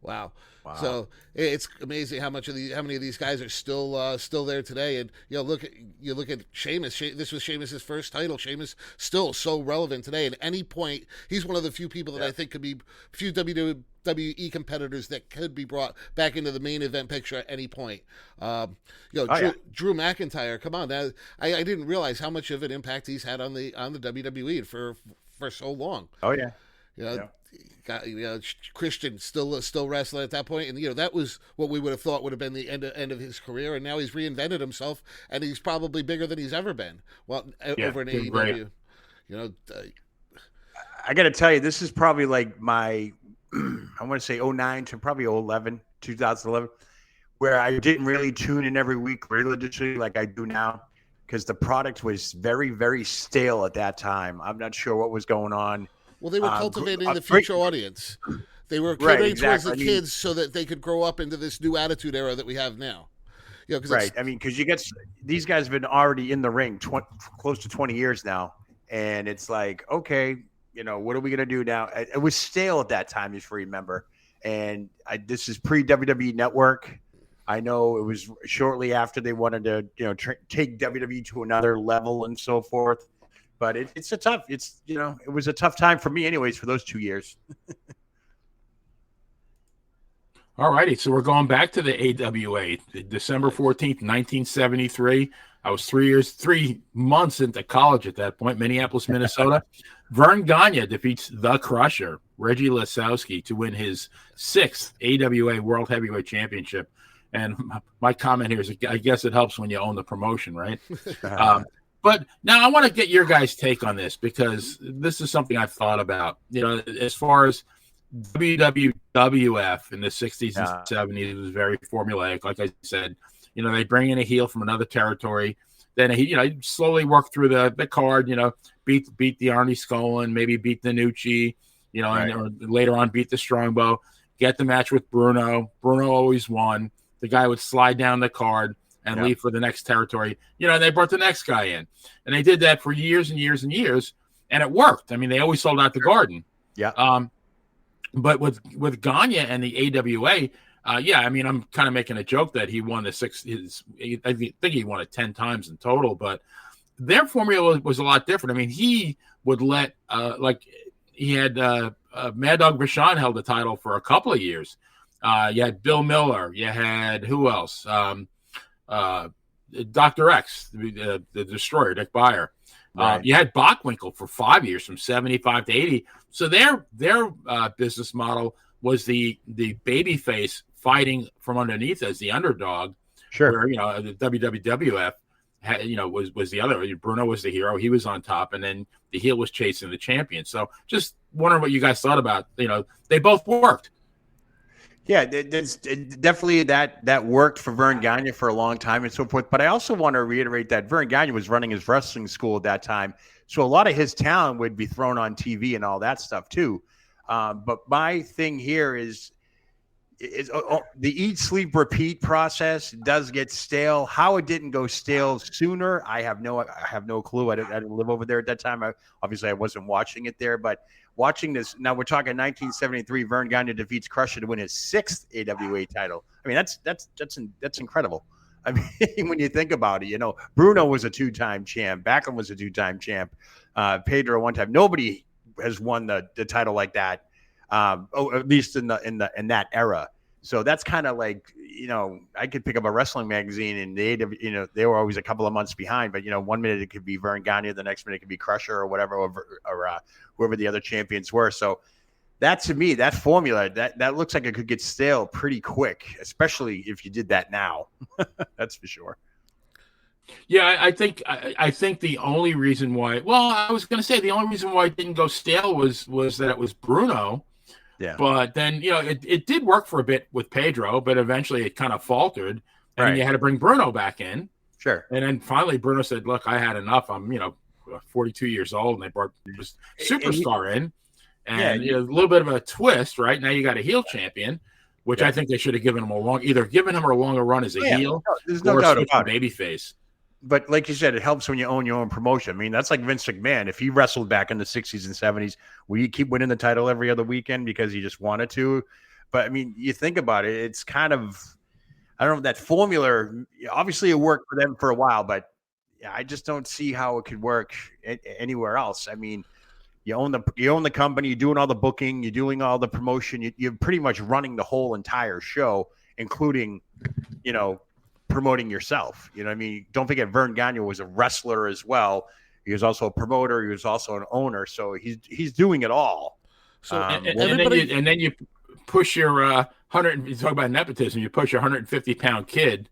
Wow. Wow. So it's amazing how many of these guys are still there today. And look at Sheamus. This was Sheamus's first title. Sheamus still so relevant today. At any point, he's one of the few people that I think could be few WWE competitors that could be brought back into the main event picture at any point. Drew McIntyre. Come on, now I didn't realize how much of an impact he's had on the WWE for so long. Oh yeah. Got Christian still wrestling at that point, and that was what we would have thought would have been the end of his career, and now he's reinvented himself, and he's probably bigger than he's ever been. Well, over in AEW, I got to tell you, this is probably like my I want to say 09 to probably 2011, where I didn't really tune in every week religiously like I do now, because the product was very, very stale at that time. I'm not sure what was going on. Well, they were cultivating the future audience. They were catering towards the kids so that they could grow up into this new attitude era that we have now. Right. I mean, because these guys have been already in the ring close to 20 years now. And it's like, okay, what are we going to do now? It was stale at that time, if you remember. And this is pre-WWE Network. I know it was shortly after they wanted to, take WWE to another level and so forth. But it was a tough time for me anyways for those 2 years. All righty. So we're going back to the AWA, December 14th, 1973. I was 3 months into college at that point, Minneapolis, Minnesota. Vern Gagne defeats The Crusher, Reggie Lasowski, to win his 6th AWA World Heavyweight Championship. And my comment here is, I guess it helps when you own the promotion, right? But now I want to get your guys' take on this, because this is something I've thought about. As far as WWF in the 60s and 70s, it was very formulaic. Like I said, they bring in a heel from another territory. Then he slowly work through the card, beat the Arnie Skolin, maybe beat the Nucci, right. Or later on beat the Strongbow, get the match with Bruno. Bruno always won. The guy would slide down the card and leave for the next territory. They brought the next guy in. And they did that for years and years and years, and it worked. I mean, they always sold out the Garden. Yeah. But with Gagne and the AWA, I'm kind of making a joke that he won I think he won it 10 times in total, but their formula was a lot different. I mean, he would let, he had Mad Dog Vachon held the title for a couple of years. You had Bill Miller. You had, who else? Dr. X, the Destroyer, Dick Beyer. Right. You had Bockwinkel for 5 years, from 75 to 80. So their business model was the baby face fighting from underneath as the underdog. Sure. Where, the WWF had, was the other. Bruno was the hero. He was on top, and then the heel was chasing the champion. So just wondering what you guys thought about. They both worked. Yeah, definitely that worked for Vern Gagne for a long time and so forth. But I also want to reiterate that Vern Gagne was running his wrestling school at that time. So a lot of his talent would be thrown on TV and all that stuff too. But my thing here is the eat, sleep, repeat process does get stale. How it didn't go stale sooner, I have no clue. I didn't live over there at that time. Obviously, I wasn't watching it there, but watching this now, we're talking 1973. Vern Gagne defeats Crusher to win his 6th AWA title. I mean, that's incredible. I mean, when you think about it, Bruno was a 2-time champ. Backlund was a 2-time champ. Pedro 1-time. Nobody has won the title like that. At least in that era. So that's kind of like, I could pick up a wrestling magazine and they were always a couple of months behind, but 1 minute it could be Vern Gagne, the next minute it could be Crusher or whatever, or whoever the other champions were. So that, to me, that formula, that looks like it could get stale pretty quick, especially if you did that now. That's for sure. Yeah, I think the only reason why, I was going to say the only reason why it didn't go stale was that it was Bruno. Yeah. But then, it did work for a bit with Pedro, but eventually it kind of faltered. And then you had to bring Bruno back in. Sure. And then finally Bruno said, look, I had enough. I'm, 42 years old. And they brought this superstar in. And a little bit of a twist, right? Now you got a heel champion, which I think they should have given him a longer run as a heel, there's no doubt about it. Babyface. But like you said, it helps when you own your own promotion. I mean, that's like Vince McMahon. If he wrestled back in the 60s and 70s, will you keep winning the title every other weekend because he just wanted to? But I mean, you think about it, it's kind of, I don't know, that formula, obviously it worked for them for a while, but I just don't see how it could work anywhere else. I mean, you own the company, you're doing all the booking, you're doing all the promotion, you're pretty much running the whole entire show, including, promoting yourself. You know what I mean? Don't forget Vern Gagne was a wrestler as well. He was also a promoter. He was also an owner. So he's doing it all. So and then you push your 100. You talk about nepotism. You push your 150-pound kid.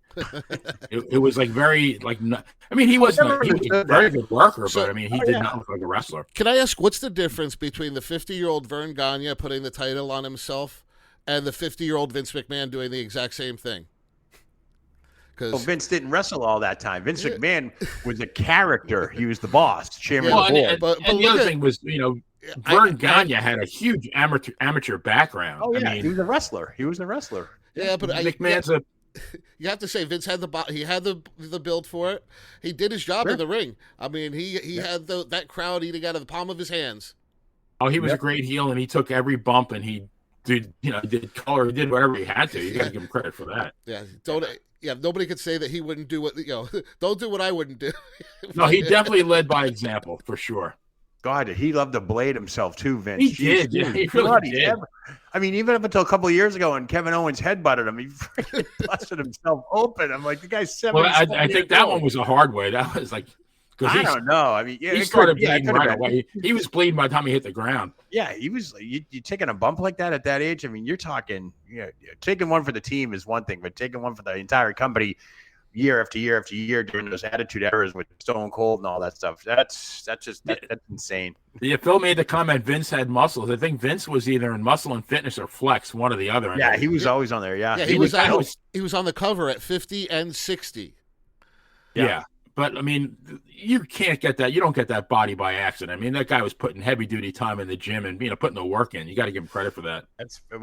it was like very like. I mean, he was a very good worker, but I mean, he did not look like a wrestler. Can I ask what's the difference between the 50-year-old Vern Gagne putting the title on himself and the 50-year-old Vince McMahon doing the exact same thing? Because Vince didn't wrestle all that time. Vince McMahon was a character. He was the boss, chairman of the board. And the other thing was, Vern Gagne had a huge amateur background. Oh yeah, I mean, he was a wrestler. Yeah, but McMahon's you have to say Vince had the build for it. He did his job in the ring. I mean, he had that crowd eating out of the palm of his hands. Oh, he was a great heel, and he took every bump, and he did color, he did whatever he had to. You got to give him credit for that. Yeah, nobody could say that he wouldn't do what don't do what I wouldn't do. No, he definitely led by example for sure. God, he loved to blade himself too, Vince. He did. Yeah, he really did. I mean, even up until a couple of years ago when Kevin Owens headbutted him, he freaking busted himself open. I'm like, the guy's 7. Well, I think that one was a hard way. That was like, I don't know. I mean, he started bleeding right away. He was bleeding by the time he hit the ground. Yeah, he was. You taking a bump like that at that age? I mean, you're talking. Taking one for the team is one thing, but taking one for the entire company, year after year after year during those attitude errors with Stone Cold and all that stuff. That's insane. Yeah, Phil made the comment Vince had muscles. I think Vince was either in Muscle and Fitness or Flex, one or the other. Yeah, he was always on there. Yeah, he was on the cover at 50 and 60. Yeah. But I mean, you can't get that. You don't get that body by accident. I mean, that guy was putting heavy duty time in the gym and putting the work in. You got to give him credit for that.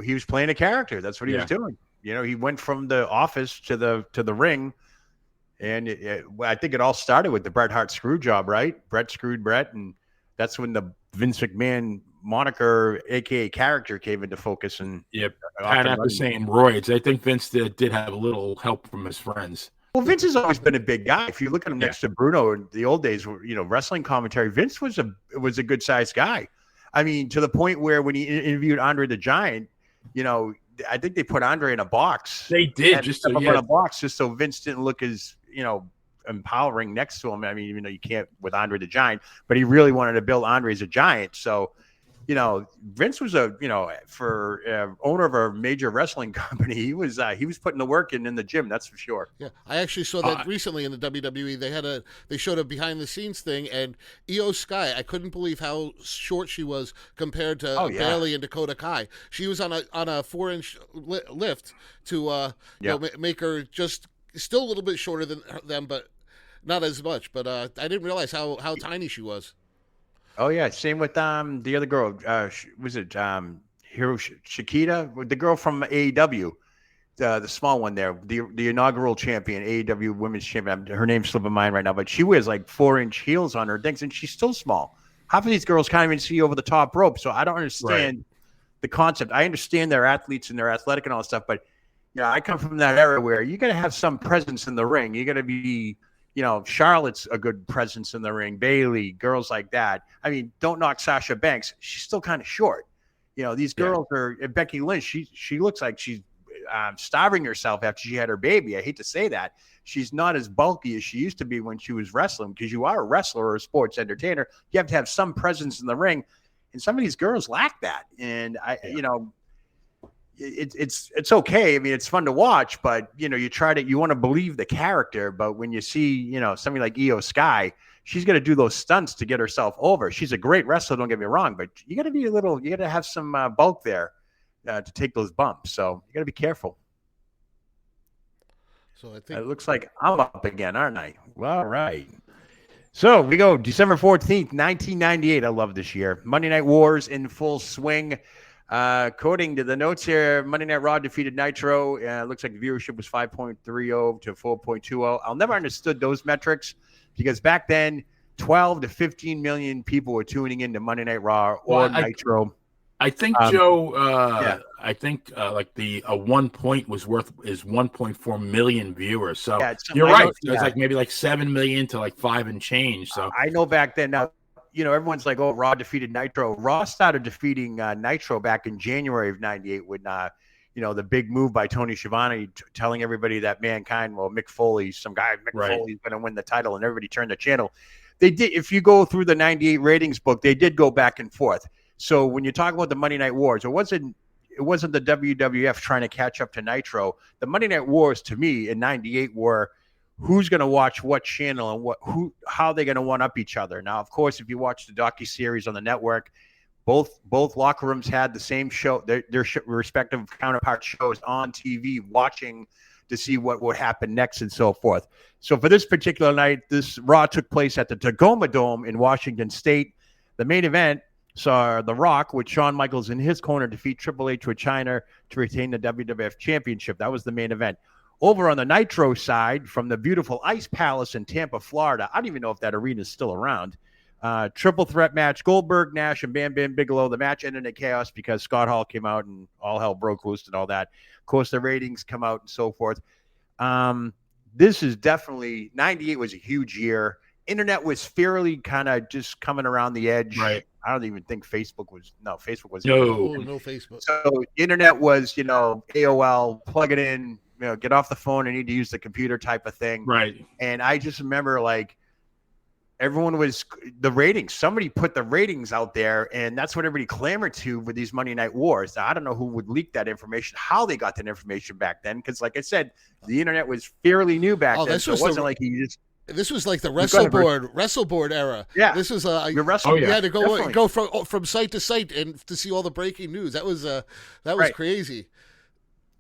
He was playing a character. That's what he was doing. He went from the office to the ring, and I think it all started with the Bret Hart screw job, right? Bret screwed Bret, and that's when the Vince McMahon moniker, aka character, came into focus. And Pat after saying roids, I think Vince did have a little help from his friends. Well, Vince has always been a big guy. If you look at him next to Bruno in the old days, wrestling commentary, Vince was a good sized guy. I mean, to the point where when he interviewed Andre the Giant, I think they put Andre in a box. They did just in a box, just so Vince didn't look as empowering next to him. I mean, even though you can't with Andre the Giant, but he really wanted to build Andre as a giant. So, Vince was for owner of a major wrestling company. He was putting the work in the gym. That's for sure. Yeah, I actually saw that recently in the WWE. They showed a behind the scenes thing, and Io Sky. I couldn't believe how short she was compared to Bayley and Dakota Kai. She was on a 4-inch lift to make her just still a little bit shorter than them, but not as much. But I didn't realize how tiny she was. Oh yeah, same with the other girl. Was it Hiro Shikita, the girl from AEW, the small one there, the inaugural champion, AEW Women's Champion. Her name's slipping my mind right now, but she wears like 4-inch heels on her things, and she's still small. Half of these girls can't even see over the top rope, so I don't understand the concept. I understand they're athletes and they're athletic and all that stuff, but I come from that era where you got to have some presence in the ring. You got to be. Charlotte's a good presence in the ring. Bayley, girls like that. I mean, don't knock Sasha Banks. She's still kind of short. These girls are Becky Lynch. She looks like she's starving herself after she had her baby. I hate to say that. She's not as bulky as she used to be when she was wrestling, because you are a wrestler or a sports entertainer. You have to have some presence in the ring. And some of these girls lack that. And it's okay. I mean, it's fun to watch, but you want to believe the character. But when you see, somebody like Io Sky, she's going to do those stunts to get herself over. She's a great wrestler. Don't get me wrong, but you got to have some bulk there to take those bumps. So you got to be careful. So I think it looks like I'm up again, aren't I? Well, all right. So we go December 14th, 1998. I love this year. Monday Night Wars in full swing. According to the notes here, Monday Night Raw defeated Nitro. Looks like the viewership was 5.30 to 4.20. I'll never understood those metrics, because back then, 12 to 15 million people were tuning into Monday Night Raw or Nitro. I think Joe. yeah. I think like the 1 point was worth is 1.4 million viewers. So Yeah, you're I right. know- It's like maybe like 7 million to like 5 and change. So I know back then. Now, everyone's like, "Oh, Raw defeated Nitro." Raw started defeating Nitro back in January of '98 when, the big move by Tony Schiavone telling everybody that Mankind, Mick Foley, some guy, Foley's going to win the title, and everybody turned the channel. They did. If you go through the '98 ratings book, they did go back and forth. So when you talk about the Monday Night Wars, it wasn't the WWF trying to catch up to Nitro. The Monday Night Wars, to me, in '98 were who's going to watch what channel and how they're going to one up each other. Now, of course, if you watch the docuseries on the network, both locker rooms had the same show, their respective counterpart shows on TV, watching to see what would happen next and so forth. So for this particular night, this Raw took place at the Tacoma Dome in Washington State. The main event saw The Rock with Shawn Michaels in his corner defeat Triple H with Chyna to retain the WWF Championship. That was the main event. Over on the Nitro side, from the beautiful Ice Palace in Tampa, Florida, I don't even know if that arena is still around. Triple threat match, Goldberg, Nash, and Bam Bam Bigelow. The match ended in chaos because Scott Hall came out and all hell broke loose and all that. Of course, the ratings come out and so forth. This is definitely, 98 was a huge year. Internet was fairly kind of just coming around the edge. Right. I don't even think Facebook was. No No Facebook. So internet was, AOL, plug it in, get off the phone. I need to use the computer type of thing. right. And I just remember like everyone was the ratings. Somebody put the ratings out there, and that's what everybody clamored to with these Monday Night Wars. Now, I don't know who would leak that information, how they got that information back then, because like I said, the internet was fairly new back then. So it wasn't like you just. This was like the Go ahead, WrestleBoard era. Yeah. This was Your wrestling. you had to definitely. go from site to site and to see all the breaking news. That was Right. crazy.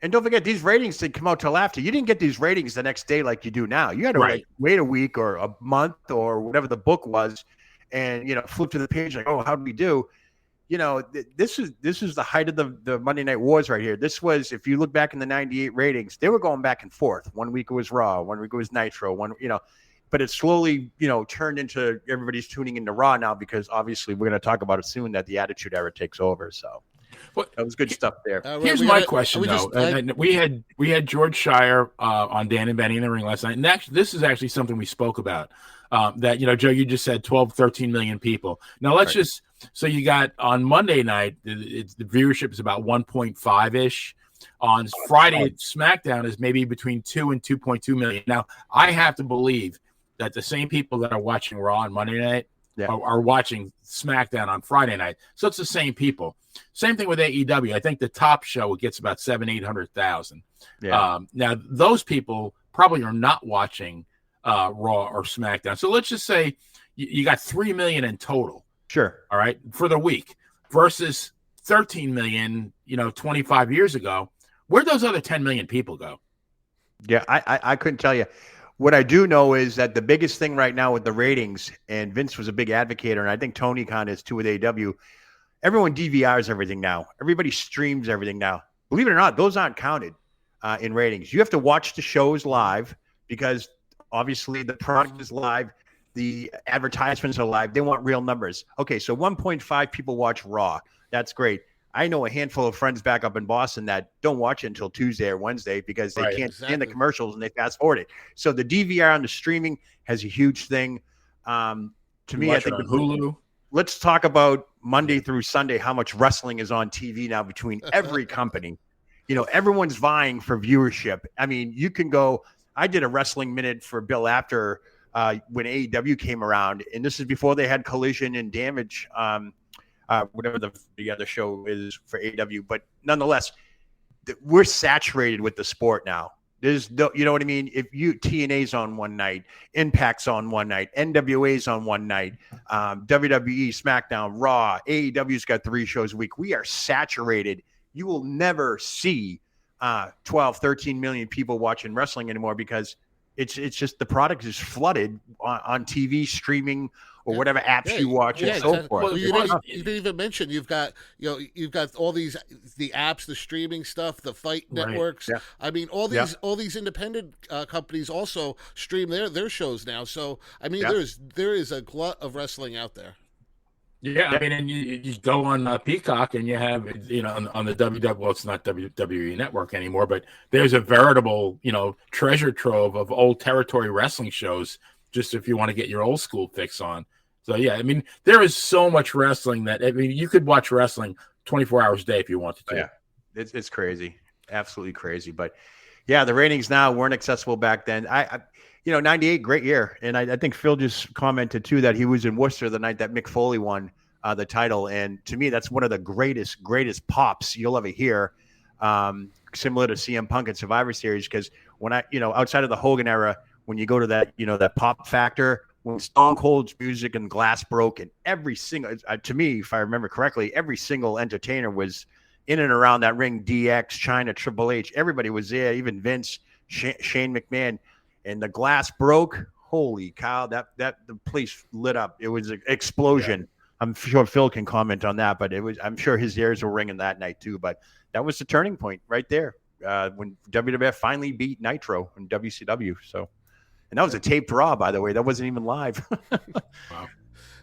And don't forget, these ratings didn't come out till after. You didn't get these ratings the next day like you do now. You had to Right. wait a week or a month or whatever the book was, and flip to the page like, oh, how did we do? This is the height of the Monday Night Wars right here. This was, if you look back in the '98 ratings, they were going back and forth. 1 week it was Raw, 1 week it was Nitro, but it slowly, turned into everybody's tuning into Raw now because obviously we're going to talk about it soon that the Attitude Era takes over. So that was good stuff there. Here's my question though. We had George Shire on Dan and Benny in the Ring last night, and actually, this is actually something we spoke about. That Joe, you just said 12, 13 million people. Now let's just so you got on Monday night, the viewership is about 1.5 ish. On Friday, SmackDown is maybe between 2 and 2.2 million. Now I have to believe that the same people that are watching Raw on Monday night are watching SmackDown on Friday night. So it's the same people. Same thing with AEW. I think the top show gets about 700,000-800,000. Yeah. Now those people probably are not watching Raw or SmackDown. So let's just say you got 3 million in total. Sure. All right, for the week versus 13 million, 25 years ago. Where'd those other 10 million people go? Yeah, I couldn't tell you. What I do know is that the biggest thing right now with the ratings, and Vince was a big advocate, and I think Tony Khan is too with AEW, everyone DVRs everything now. Everybody streams everything now. Believe it or not, those aren't counted in ratings. You have to watch the shows live because obviously the product is live. The advertisements are live. They want real numbers. Okay, so 1.5 people watch Raw. That's great. I know a handful of friends back up in Boston that don't watch it until Tuesday or Wednesday because they can't stand the commercials and they fast forward it. So the DVR and the streaming has a huge thing. To me, I think on Hulu. Let's talk about Monday through Sunday, how much wrestling is on TV now between every company. Everyone's vying for viewership. I mean, you can go. I did a wrestling minute for Bill Apter when AEW came around, and this is before they had Collision and Damage. Whatever the other show is for AEW, but nonetheless, we're saturated with the sport now. There's no, you know what I mean? If TNA's on one night, Impact's on one night, NWA's on one night, WWE, SmackDown, Raw, AEW's got 3 shows a week. We are saturated. You will never see 12, 13 million people watching wrestling anymore because it's just the product is flooded on TV, streaming, or whatever apps you watch and so forth. Well, you didn't even mention you've got all the apps, the streaming stuff, the fight networks. Yeah. I mean, all these independent companies also stream their shows now. So I mean, there is a glut of wrestling out there. Yeah, I mean, and you go on Peacock and you have, on the WW, well, it's not WWE Network anymore, but there's a veritable, treasure trove of old territory wrestling shows, just if you want to get your old school fix on. So, yeah, I mean, there is so much wrestling that, I mean, you could watch wrestling 24 hours a day if you wanted to. Yeah, it's crazy. Absolutely crazy. But, yeah, the ratings now weren't accessible back then. 98, great year. And I think Phil just commented, too, that he was in Worcester the night that Mick Foley won the title. And to me, that's one of the greatest pops you'll ever hear, similar to CM Punk and Survivor Series. Because when outside of the Hogan era, when you go to that, that pop factor, when Stone Cold's music and glass broke, and every single, to me, if I remember correctly, every single entertainer was in and around that ring, DX, China, Triple H, everybody was there, even Vince, Shane McMahon. And the glass broke. Holy cow! That the place lit up. It was an explosion. Yeah. I'm sure Phil can comment on that, but I'm sure his ears were ringing that night too. But that was the turning point right there when WWF finally beat Nitro in WCW. So, and that was a taped Raw, by the way. That wasn't even live. Wow!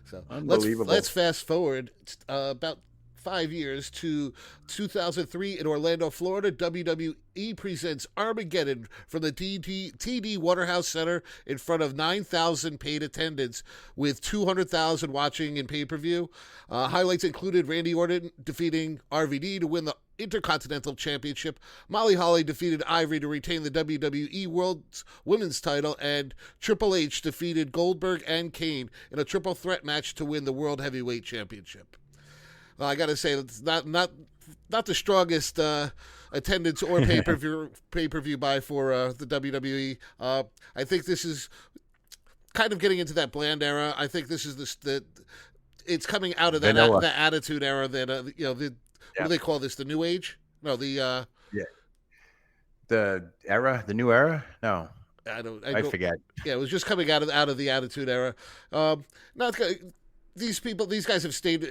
So unbelievable. Let's fast forward about 5 years to 2003 in Orlando, Florida. WWE presents Armageddon from the TD Waterhouse Center in front of 9,000 paid attendants with 200,000 watching in pay-per-view. Highlights included Randy Orton defeating RVD to win the Intercontinental Championship. Molly Holly defeated Ivory to retain the WWE World's Women's title, and Triple H defeated Goldberg and Kane in a triple threat match to win the World Heavyweight Championship. I got to say, it's not the strongest attendance or pay-per-view buy for the WWE. I think this is kind of getting into that bland era. I think this is it's coming out of that attitude era that what do they call this? The new age? No, the new era? No, I forget. Yeah, it was just coming out of the attitude era. These guys have stayed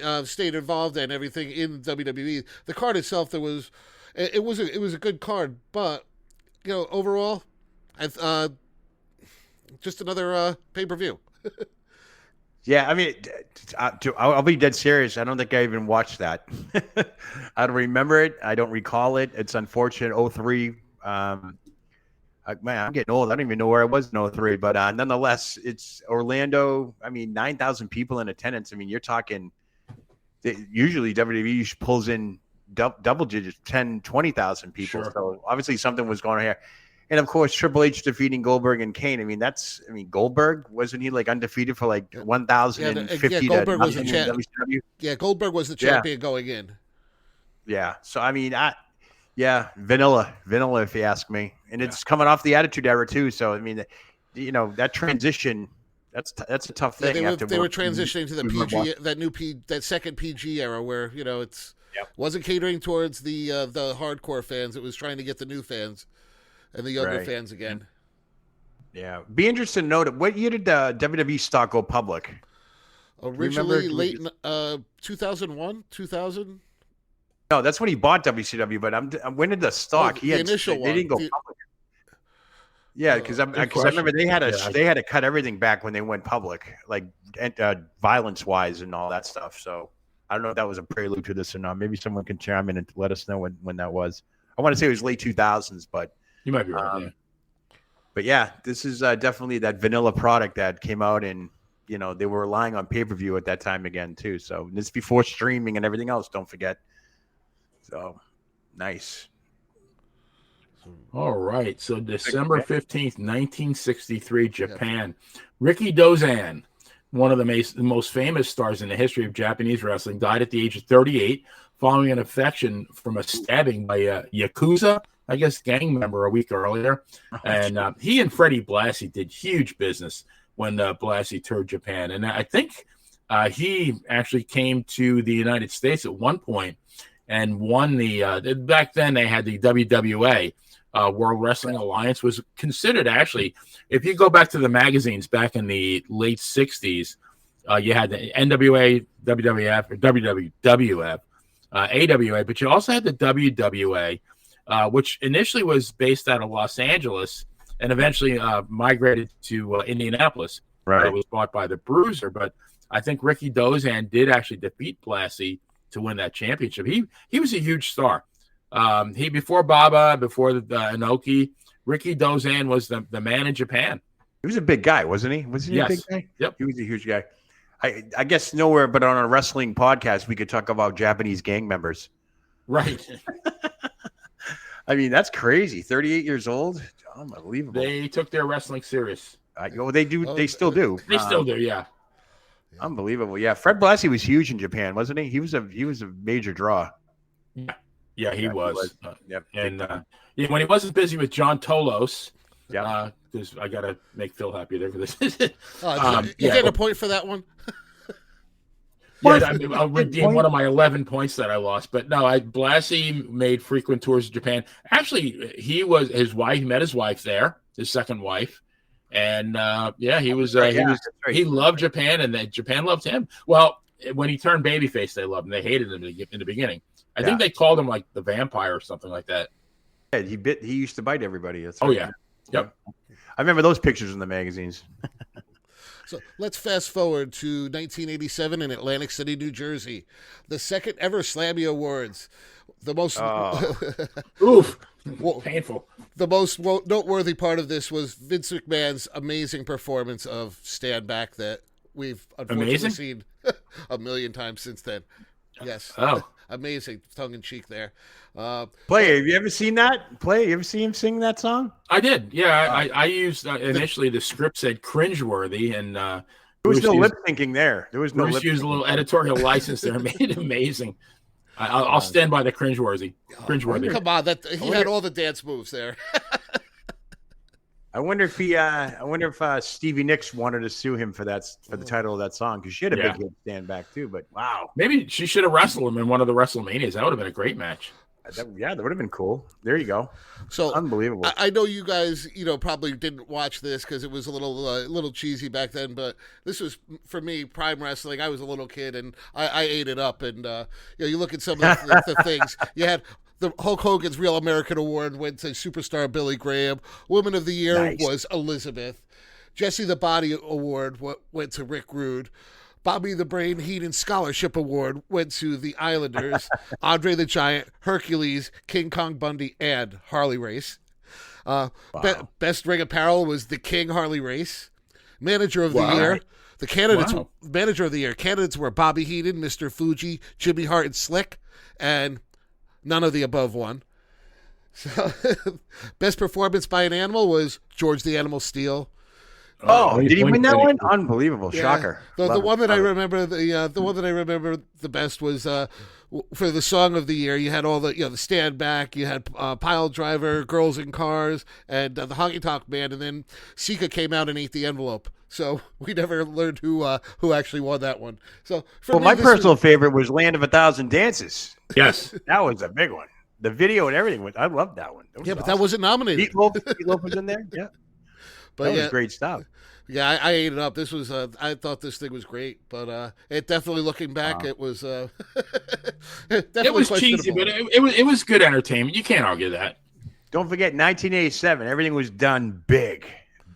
involved and everything in WWE. The card itself, it was a good card, but overall, just another pay-per-view. Yeah, I mean, I'll be dead serious. I don't think I even watched that. I don't remember it. I don't recall it. It's unfortunate. 03. Man, I'm getting old. I don't even know where I was in 03. But nonetheless, it's Orlando. I mean, 9,000 people in attendance. I mean, you're talking usually WWE pulls in double digits, 10, 20,000 people. Sure. So obviously something was going on here. And, of course, Triple H defeating Goldberg and Kane. I mean, Goldberg, wasn't he like undefeated for like 1,050 Goldberg was the champion. Yeah, Goldberg was the champion going in. Yeah. So, I mean, vanilla, if you ask me. And it's coming off the Attitude Era too. So I mean, that transition, that's a tough thing. Yeah, they were transitioning to the PG, that second PG era where wasn't catering towards the hardcore fans. It was trying to get the new fans and the younger fans again. Yeah, be interested to note what year did WWE stock go public? Originally, late 2001, 2000. No, that's when he bought WCW. But when did the stock? The initial one. They didn't go public. Yeah, because I remember they had to cut everything back when they went public, like violence wise and all that stuff. So I don't know if that was a prelude to this or not. Maybe someone can chime in and let us know when that was. I want to say it was late 2000s, but you might be right. But yeah, this is definitely that vanilla product that came out, and they were relying on pay-per-view at that time again too. So this before streaming and everything else. Don't forget. So, nice. All right. So, December 15th, 1963, Japan. Ricky Dozan, one of the most famous stars in the history of Japanese wrestling, died at the age of 38 following an infection from a stabbing by a Yakuza, I guess, gang member a week earlier. And he and Freddie Blassie did huge business when Blassie toured Japan. And I think he actually came to the United States at one point and won back then they had the WWA, World Wrestling Alliance, was considered actually, if you go back to the magazines back in the late 60s, you had the NWA, WWF, or WWF, AWA, but you also had the WWA, which initially was based out of Los Angeles and eventually migrated to Indianapolis. Right. It was bought by the Bruiser, but I think Ricky Dozan did actually defeat Blassie to win that championship. He was a huge star. He before Baba, before the Inoki, Ricky Dozan was the man in Japan. He was a big guy, wasn't he? Was he a big guy? Yep. He was a huge guy. I guess nowhere but on a wrestling podcast we could talk about Japanese gang members. Right. I mean, that's crazy. 38 years old. Unbelievable. They took their wrestling serious. They do. They still do. They still do, yeah. Unbelievable. Yeah, Fred Blassie was huge in Japan, wasn't he? He was a major draw. Yeah, he was. Yep. And when he wasn't busy with John Tolos, because I got to make Phil happy there for this. You get a point for that one? I'll redeem one of my 11 points that I lost. But no, Blassie made frequent tours to Japan. Actually, he met his wife there, his second wife. And he loved Japan, and Japan loved him. Well, when he turned babyface, they loved him. They hated him in the beginning. I think they called him like the vampire or something like that. Yeah, he used to bite everybody. That's right. Yeah. Yep. I remember those pictures in the magazines. So let's fast forward to 1987 in Atlantic City, New Jersey. The second ever Slammy Awards. The most painful. The most noteworthy part of this was Vince McMahon's amazing performance of Stand Back that we've unfortunately seen a million times since then. Yes. Oh. Amazing. Tongue-in-cheek there. Play, have you ever seen that? Play, you ever seen him sing that song? I did. Yeah, I used initially the script said cringeworthy, and there was no lip syncing there. There was no Bruce used a little editorial license there, made it amazing. I'll stand by the cringeworthy. Cringeworthy. Come on, he had all the dance moves there. I wonder if Stevie Nicks wanted to sue him for the title of that song, because she had a big hit, Stand Back too. But wow, maybe she should have wrestled him in one of the WrestleManias. That would have been a great match. That would have been cool. There you go. So unbelievable. I know you guys, probably didn't watch this because it was a little cheesy back then. But this was for me prime wrestling. I was a little kid and I ate it up. And you look at some of the things you had. The Hulk Hogan's Real American Award went to superstar Billy Graham. Woman of the Year was Elizabeth. Jesse the Body Award went to Rick Rude. Bobby the Brain Heenan Scholarship Award went to the Islanders. Andre the Giant, Hercules, King Kong Bundy, and Harley Race. Best Ring Apparel was the King Harley Race. Manager of the Year. The candidates, Manager of the Year. Candidates were Bobby Heenan, Mr. Fuji, Jimmy Hart, and Slick. And none of the above won. So, best performance by an animal was George the Animal Steele. Oh, did he win that one? Unbelievable, shocker. The one that I remember, the one that I remember the best was for the song of the year. You had all the Stand Back, you had Pile Driver, Girls in Cars, and the Honky Tonk Man, and then Sika came out and ate the envelope. So we never learned who actually won that one. So my personal favorite was Land of a Thousand Dances. Yes, that was a big one. The video and everything I loved that one. But awesome. That wasn't nominated. Meatloaf was in there. Yeah. But that was great stuff. Yeah, I ate it up. This was I thought this thing was great, but it definitely, looking back, it was it was cheesy, but it was good entertainment. You can't argue that. Don't forget 1987. Everything was done big.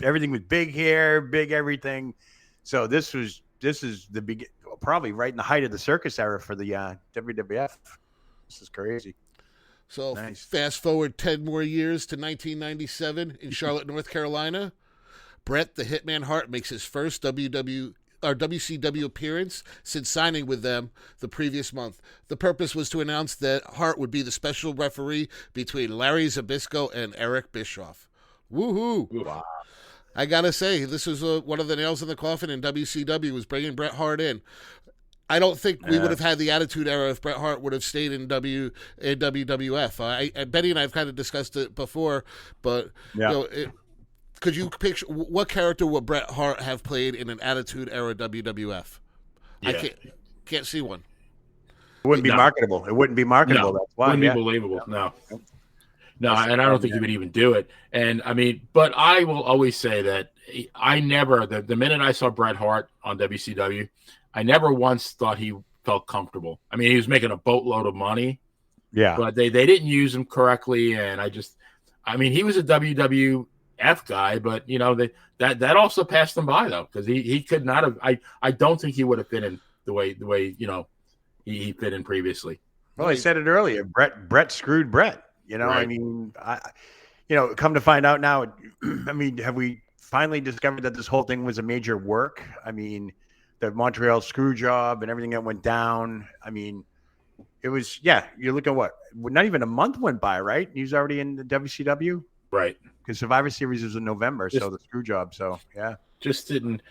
Everything was big hair, big everything. So this is the probably right in the height of the circus era for the WWF. This is crazy. So fast forward 10 more years to 1997 in Charlotte, North Carolina. Bret the Hitman Hart makes his first WCW appearance since signing with them the previous month. The purpose was to announce that Hart would be the special referee between Larry Zbyszko and Eric Bischoff. Woohoo! Wow. I gotta say, this was one of the nails in the coffin in WCW, was bringing Bret Hart in. I don't think we would have had the Attitude Era if Bret Hart would have stayed in WWF. Betty and I have kind of discussed it before, but could you picture what character would Bret Hart have played in an Attitude Era WWF? Yeah. I can't see one. It wouldn't be marketable. It wouldn't be marketable. No, that's why. Wouldn't be believable. No. No, and I don't think he would even do it. And I mean, but I will always say that I never, the minute I saw Bret Hart on WCW, I never once thought he felt comfortable. I mean, he was making a boatload of money. Yeah. But they didn't use him correctly. And he was a WWF F guy, but that also passed him by though, because he could not have. I don't think he would have fit in the way he fit in previously. Well, I said it earlier. Brett screwed Brett. Right. I mean, come to find out now. I mean, have we finally discovered that this whole thing was a major work? I mean, the Montreal screw job and everything that went down. I mean, it was, you're looking at what? Not even a month went by, right? He's already in the WCW? Right. Because Survivor Series was in November, so the screw job. So, yeah. Just didn't.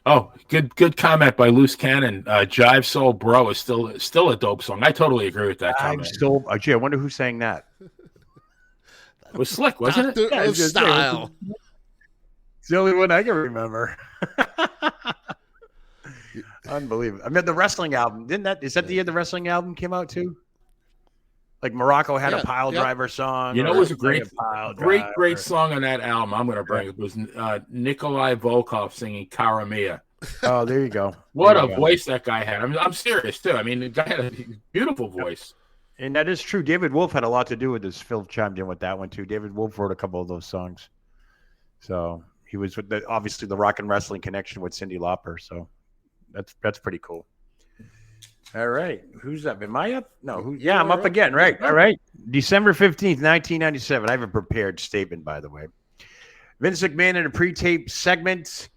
Oh, good comment by Loose Cannon. Jive Soul Bro is still a dope song. I totally agree with that comment. Gee, I wonder who sang that. It was Slick, wasn't it? Doctor of Style. It's the only one I can remember. Unbelievable. I mean, the wrestling album, is that the year the wrestling album came out too? Like Morocco had a pile driver song. It was a great song on that album. I'm going to bring it. Was Nikolai Volkov singing Cara Mia. Oh, there you go. What a voice that guy had. I'm serious too. I mean, the guy had a beautiful voice. And that is true. David Wolf had a lot to do with this. Phil chimed in with that one too. David Wolf wrote a couple of those songs. So he was with obviously the rock and wrestling connection with Cyndi Lauper. So that's pretty cool. All right. Who's up? Am I up? No. I'm up again. Right. All right. December 15th, 1997. I have a prepared statement, by the way. Vince McMahon in a pre-tape segment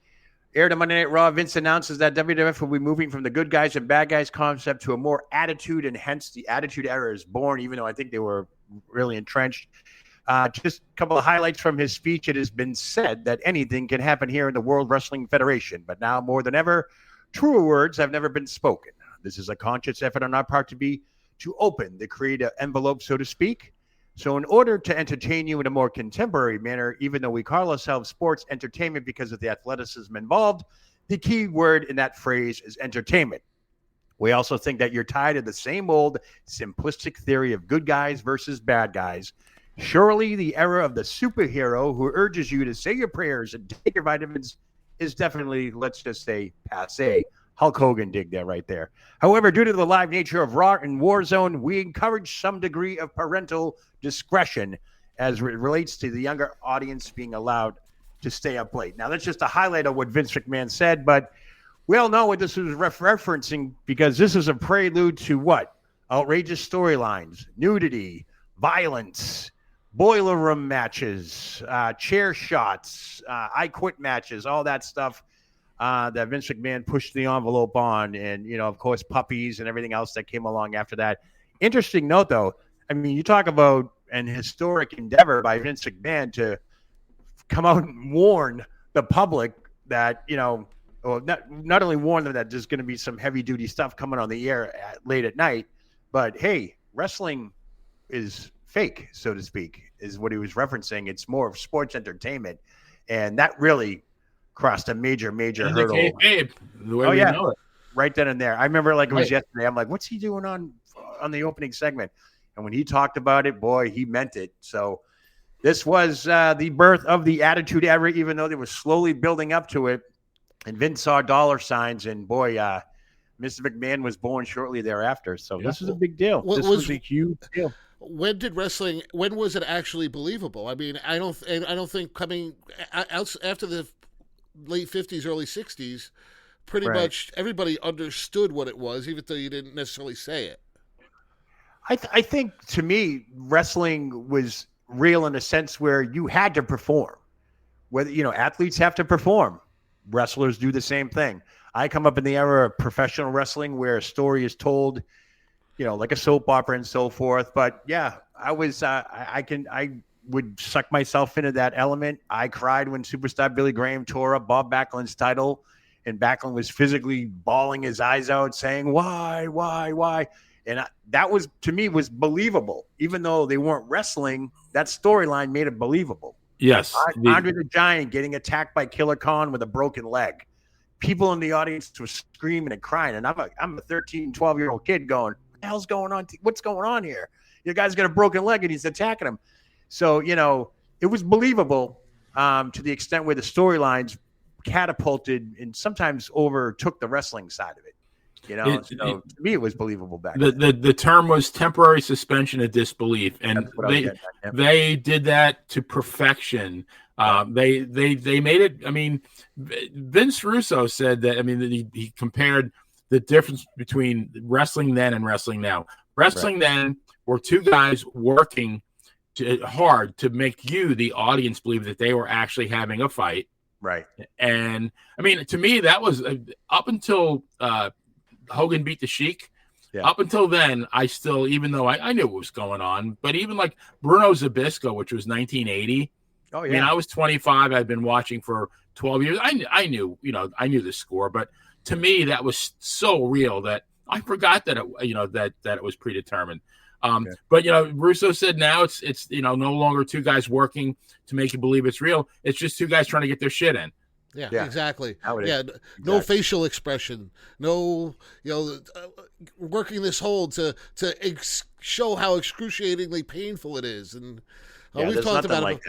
aired on Monday Night Raw. Vince announces that WWF will be moving from the good guys and bad guys concept to a more attitude, and hence the Attitude Era is born, even though I think they were really entrenched. Just a couple of highlights from his speech. It has been said that anything can happen here in the World Wrestling Federation, but now more than ever, truer words have never been spoken. This is a conscious effort on our part to open the creative envelope, so to speak. So in order to entertain you in a more contemporary manner, even though we call ourselves sports entertainment because of the athleticism involved, the key word in that phrase is entertainment. We also think that you're tired of the same old simplistic theory of good guys versus bad guys. Surely the era of the superhero who urges you to say your prayers and take your vitamins is definitely, let's just say, passé. Hulk Hogan dig that right there. However, due to the live nature of Raw and Warzone, we encourage some degree of parental discretion as it relates to the younger audience being allowed to stay up late. Now, that's just a highlight of what Vince McMahon said, but we all know what this was referencing because this is a prelude to what? Outrageous storylines, nudity, violence, boiler room matches, chair shots, I quit matches, all that stuff. That Vince McMahon pushed the envelope on, and of course, puppies and everything else that came along after that. Interesting note, though. I mean, you talk about an historic endeavor by Vince McMahon to come out and warn the public that not only warn them that there's going to be some heavy duty stuff coming on the air late at night, but hey, wrestling is fake, so to speak, is what he was referencing. It's more of sports entertainment, and that really crossed a major hurdle. The way we know it. Right then and there. I remember like it was yesterday. I'm like, what's he doing on the opening segment? And when he talked about it, boy, he meant it. So this was the birth of the Attitude Era, even though they were slowly building up to it. And Vince saw dollar signs, and boy, Mr. McMahon was born shortly thereafter. So this is a big deal. This was a huge deal. When was it actually believable? I mean, I don't think coming out after the late 50s, early 60s, pretty much everybody understood what it was, even though you didn't necessarily say it. I think, to me, wrestling was real in a sense where you had to perform. Whether, athletes have to perform. Wrestlers do the same thing. I come up in the era of professional wrestling where a story is told, like a soap opera and so forth. But yeah, I was, I would suck myself into that element. I cried when superstar Billy Graham tore up Bob Backlund's title, and Backlund was physically bawling his eyes out saying, why? And that was, to me, was believable. Even though they weren't wrestling, that storyline made it believable. Yes. Andre the Giant getting attacked by Killer Khan with a broken leg. People in the audience were screaming and crying. And I'm a 13, 12-year-old kid going, what the hell's going on? What's going on here? Your guy's got a broken leg and he's attacking him. So, it was believable to the extent where the storylines catapulted and sometimes overtook the wrestling side of it. To me, it was believable back then. The term was temporary suspension of disbelief, and they did that to perfection They made it. I mean, Vince Russo said that. I mean, that he compared the difference between wrestling then and wrestling now. Wrestling then were two guys working hard to make you, the audience, believe that they were actually having a fight. Right. And I mean, to me, that was up until Hogan beat the Sheik. Yeah. Up until then, I still, even though I knew what was going on, but even like Bruno Zbyszko, which was 1980. Oh yeah. I mean, I was 25. I'd been watching for 12 years. I knew the score, but to me, that was so real that I forgot that it was predetermined. But Russo said now it's no longer two guys working to make you believe it's real. It's just two guys trying to get their shit in. Yeah, exactly. No Exactly. facial expression. No, working this hold to show how excruciatingly painful it is. And we've talked about like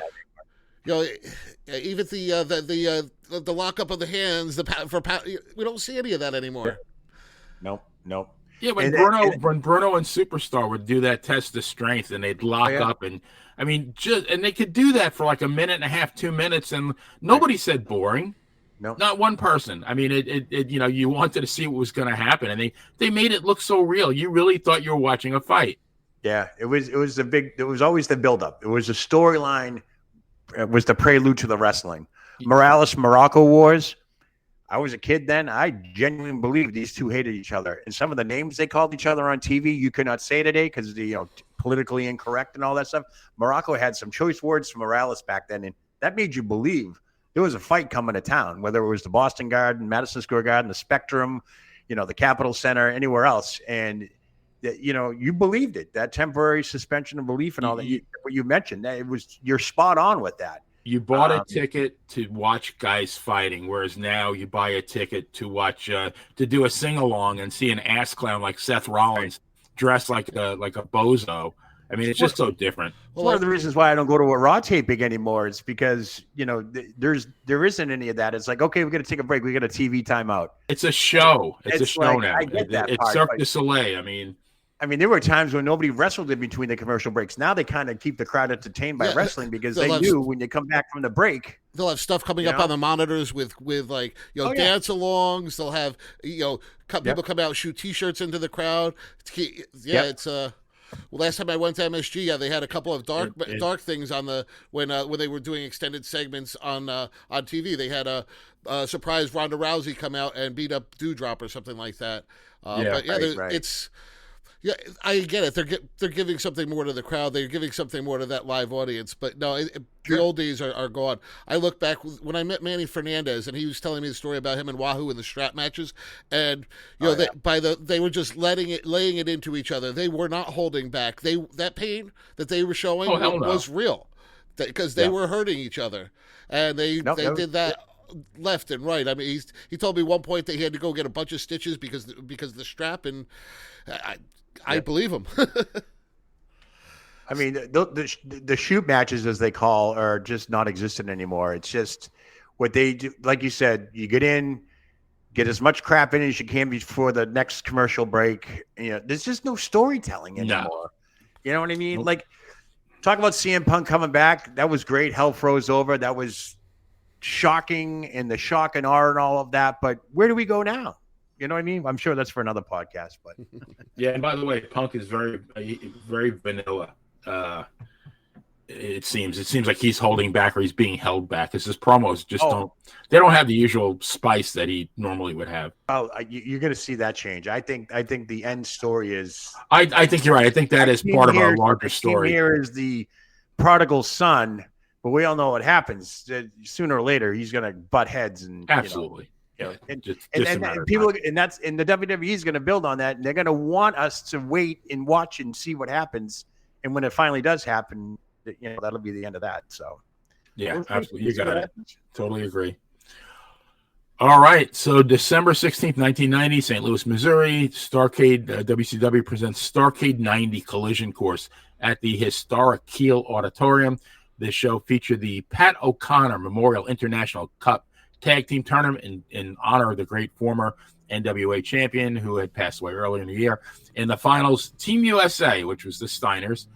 it. Even the lockup of the hands. We don't see any of that anymore. Nope. Yeah, when Bruno and Superstar would do that test of strength and they'd lock up, and I mean, and they could do that for like a minute and a half, 2 minutes, and nobody said boring. No, not one person. I mean, it you wanted to see what was going to happen, and they made it look so real. You really thought you were watching a fight. Yeah, it was always the buildup. It was a storyline. It was the prelude to the wrestling. Morocco Wars. I was a kid then. I genuinely believed these two hated each other. And some of the names they called each other on TV, you could not say today because politically incorrect and all that stuff. Morocco had some choice words from Morales back then, and that made you believe there was a fight coming to town, whether it was the Boston Garden, Madison Square Garden, the Spectrum, the Capitol Center, anywhere else. And, you believed it, that temporary suspension of belief and all that. What you mentioned, you're spot on with that. You bought a ticket to watch guys fighting, whereas now you buy a ticket to watch to do a sing along and see an ass clown like Seth Rollins dressed like a bozo. I mean, it's just so different. Well, one of the reasons why I don't go to a Raw taping anymore is because there isn't any of that. It's like, okay, we're gonna take a break. We got a TV timeout. It's a show. It's a show now. I get that it's Cirque du Soleil. I mean, there were times when nobody wrestled in between the commercial breaks. Now they kind of keep the crowd entertained by wrestling because they knew when you come back from the break, they'll have stuff coming up on the monitors with like dance-alongs. They'll have people come out, shoot T-shirts into the crowd. It's last time I went to MSG, they had a couple of dark things on when they were doing extended segments on TV. They had a surprise Ronda Rousey come out and beat up Doudrop or something like that. It's. Yeah, I get it. They're giving something more to the crowd. They're giving something more to that live audience. But no, the old days are gone. I look back when I met Manny Fernandez, and he was telling me the story about him and Wahoo in the strap matches, and they were just laying it into each other. They were not holding back. That pain that they were showing was real, because they were hurting each other, and they did that. Left and right. I mean, he told me one point that he had to go get a bunch of stitches because of the strap, and I believe him. I mean, the shoot matches, as they call, are just non-existent anymore. It's just what they do. Like you said, you get in, get as much crap in as you can before the next commercial break. There's just no storytelling anymore. No. You know what I mean? Like, talk about CM Punk coming back. That was great. Hell froze over. That was shocking, and the shock and awe and all of that. But where do we go now? You know what I mean? I'm sure that's for another podcast, but yeah. And by the way, Punk is very, very vanilla. It seems like he's holding back or he's being held back. Because his promos just don't have the usual spice that he normally would have. Oh, you're going to see that change. I think the end story is. I think you're right. I think that is part of a larger story. Here is the prodigal son, but we all know what happens. Sooner or later, he's going to butt heads and absolutely. And people, and the WWE is going to build on that, and they're going to want us to wait and watch and see what happens. And when it finally does happen, that'll be the end of that. So, yeah, absolutely, you got it. Totally agree. All right, so December 16th, 1990, St. Louis, Missouri, Starrcade WCW presents Starrcade 90 Collision Course at the historic Kiel Auditorium. This show featured the Pat O'Connor Memorial International Cup Tag Team Tournament in honor of the great former NWA champion who had passed away earlier in the year. In the finals, Team USA, which was the Steiners,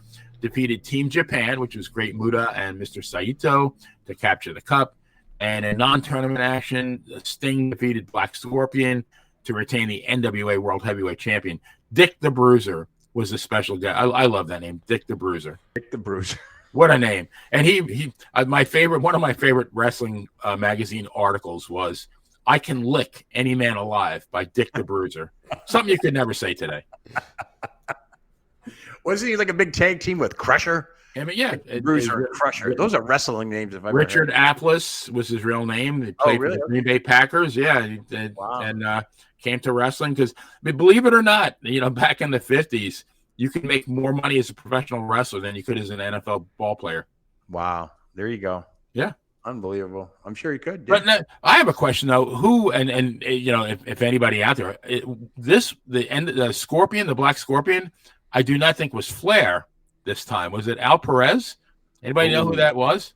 defeated Team Japan, which was Great Muta and Mr. Saito, to capture the cup. And in non-tournament action, Sting defeated Black Scorpion to retain the NWA World Heavyweight Champion. Dick the Bruiser was the special guy. I love that name, Dick the Bruiser. Dick the Bruiser. What a name! And one of my favorite wrestling magazine articles was "I Can Lick Any Man Alive" by Dick the Bruiser. Something you could never say today. Wasn't he like a big tag team with Crusher? I mean, yeah, Bruiser and Crusher. Those are wrestling names. If I Richard Atlas was his real name. He played for the Green Bay Packers. Yeah, and came to wrestling because, believe it or not, back in the 50s, you could make more money as a professional wrestler than you could as an NFL ball player. Wow, there you go. Yeah, unbelievable. I'm sure he could. But I have a question though. Who and if anybody out there, the Scorpion, the Black Scorpion, I do not think was Flair this time. Was it Al Perez? Anybody know who that was?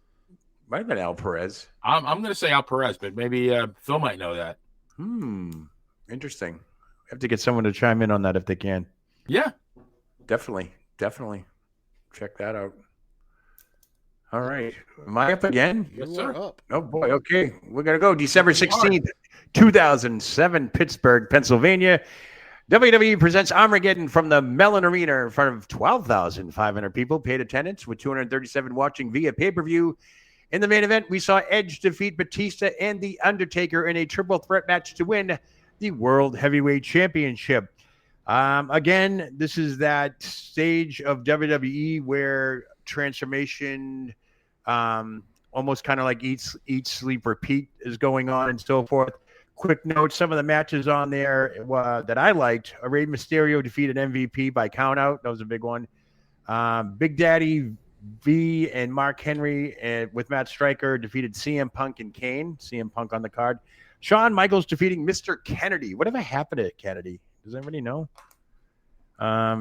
Might have been Al Perez. I'm going to say Al Perez, but maybe Phil might know that. Interesting. Have to get someone to chime in on that if they can. Yeah. Definitely. Check that out. All right. Am I up again? Yes, sir. Up. Oh, boy. Okay. We're going to go December 16th, 2007, Pittsburgh, Pennsylvania. WWE presents Armageddon from the Mellon Arena in front of 12,500 people paid attendance, with 237 watching via pay-per-view. In the main event, we saw Edge defeat Batista and The Undertaker in a triple threat match to win the World Heavyweight Championship. Again, this is that stage of WWE where transformation, almost kind of like eat, sleep, repeat is going on and so forth. Quick note, some of the matches on there that I liked. Rey Mysterio defeated MVP by countout. That was a big one. Big Daddy V and Mark Henry with Matt Stryker defeated CM Punk and Kane. CM Punk on the card. Shawn Michaels defeating Mr. Kennedy. Whatever happened to Kennedy? Does anybody know?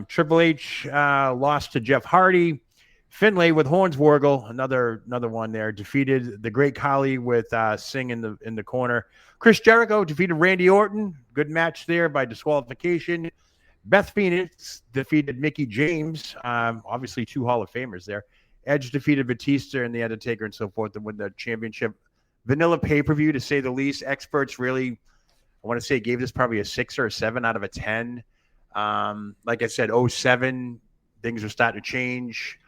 Triple H lost to Jeff Hardy. Finlay with Hornswoggle, another one there, defeated the Great Khali with Singh in the corner. Chris Jericho defeated Randy Orton. Good match there by disqualification. Beth Phoenix defeated Mickie James. Obviously, two Hall of Famers there. Edge defeated Batista and The Undertaker and so forth to win the championship. Vanilla pay-per-view, to say the least. Experts really, I want to say, gave this probably a 6 or a 7 out of a 10. Like I said, 2007, things were starting to change.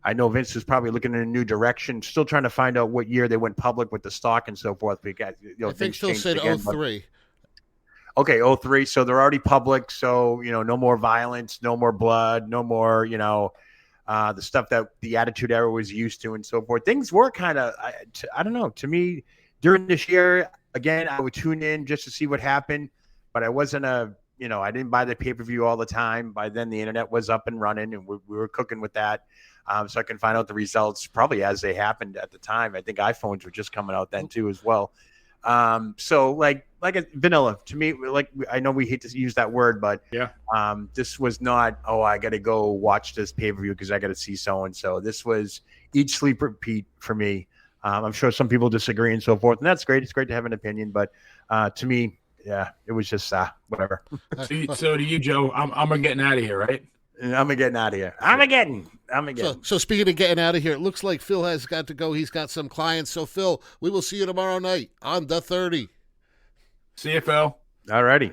I know Vince was probably looking in a new direction, still trying to find out what year they went public with the stock and so forth. Because, I think still said 2003. Okay, 2003. So they're already public. So, no more violence, no more blood, no more, the stuff that the Attitude Era was used to and so forth. Things were kind of, I don't know, to me, during this year, again, I would tune in just to see what happened. But I wasn't I didn't buy the pay-per-view all the time. By then, the internet was up and running, and we were cooking with that. So I can find out the results probably as they happened at the time. I think iPhones were just coming out then too as well. So like a vanilla to me, like, I know we hate to use that word, but yeah, this was not, I got to go watch this pay-per-view because I got to see so-and-so. This was eat, sleep, repeat for me. I'm sure some people disagree and so forth, and that's great. It's great to have an opinion, but to me, yeah, it was just whatever. So to you, Joe, I'm getting out of here, right? I'm getting out of here. I'm getting. So speaking of getting out of here, it looks like Phil has got to go. He's got some clients. So Phil, we will see you tomorrow night on the 30. See you, Phil. All righty.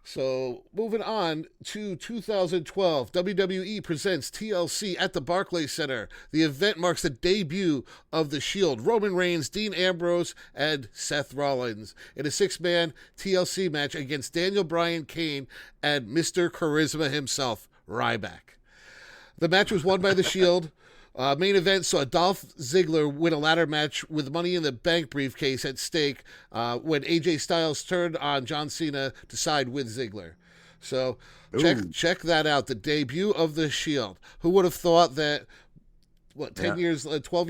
So moving on to 2012, WWE presents TLC at the Barclays Center. The event marks the debut of The Shield, Roman Reigns, Dean Ambrose, and Seth Rollins in a 6-man TLC match against Daniel Bryan, Kane, and Mr. Charisma himself, Ryback. The match was won by The Shield. Main event saw Dolph Ziggler win a ladder match with Money in the Bank briefcase at stake when AJ Styles turned on John Cena to side with Ziggler. So check that out, the debut of The Shield. Who would have thought that, 12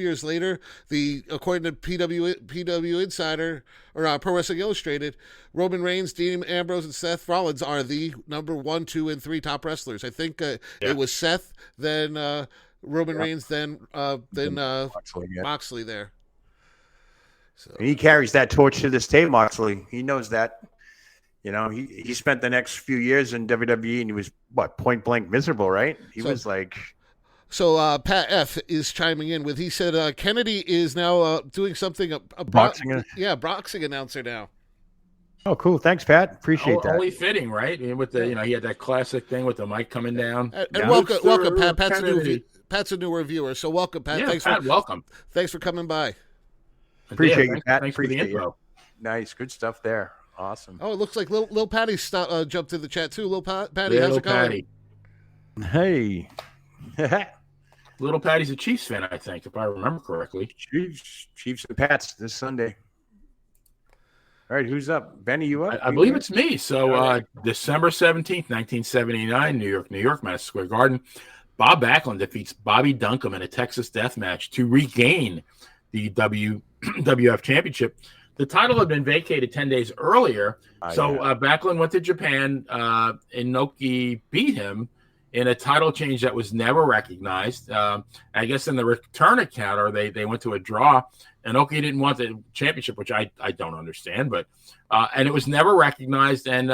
years later, according to PW Insider, or Pro Wrestling Illustrated, Roman Reigns, Dean Ambrose, and Seth Rollins are the number 1, 2, and 3 top wrestlers. I think it was Seth, then Roman Reigns, then Moxley there. So he carries that torch to this day, Moxley. He knows that. He spent the next few years in WWE, and he was point blank miserable, right? He was like, So Pat F is chiming in with, he said Kennedy is now doing something, Boxing. boxing announcer now. Oh, cool. Thanks, Pat. Appreciate that. Only fitting, right? And with the, he had that classic thing with the mic coming down. And welcome, Pat. Pat's a newer viewer, so welcome, Pat. Yeah, Pat, welcome. Thanks for coming by. Appreciate you, Pat. Thanks for the info. Nice, good stuff there. Awesome. Oh, it looks like Lil Patty jumped in the chat too. Patty, how's it going? Hey. Little Patty's a Chiefs fan, I think, if I remember correctly. Chiefs and Pats this Sunday. All right, who's up? Benny, you up? I believe it's me. So December 17th, 1979, New York, Madison Square Garden. Bob Backlund defeats Bobby Duncombe in a Texas death match to regain the WWF Championship. The title had been vacated 10 days earlier. Backlund went to Japan. Inoki beat him in a title change that was never recognized. I guess in the return encounter, they went to a draw. Inoki didn't want the championship, which I don't understand, but and it was never recognized. And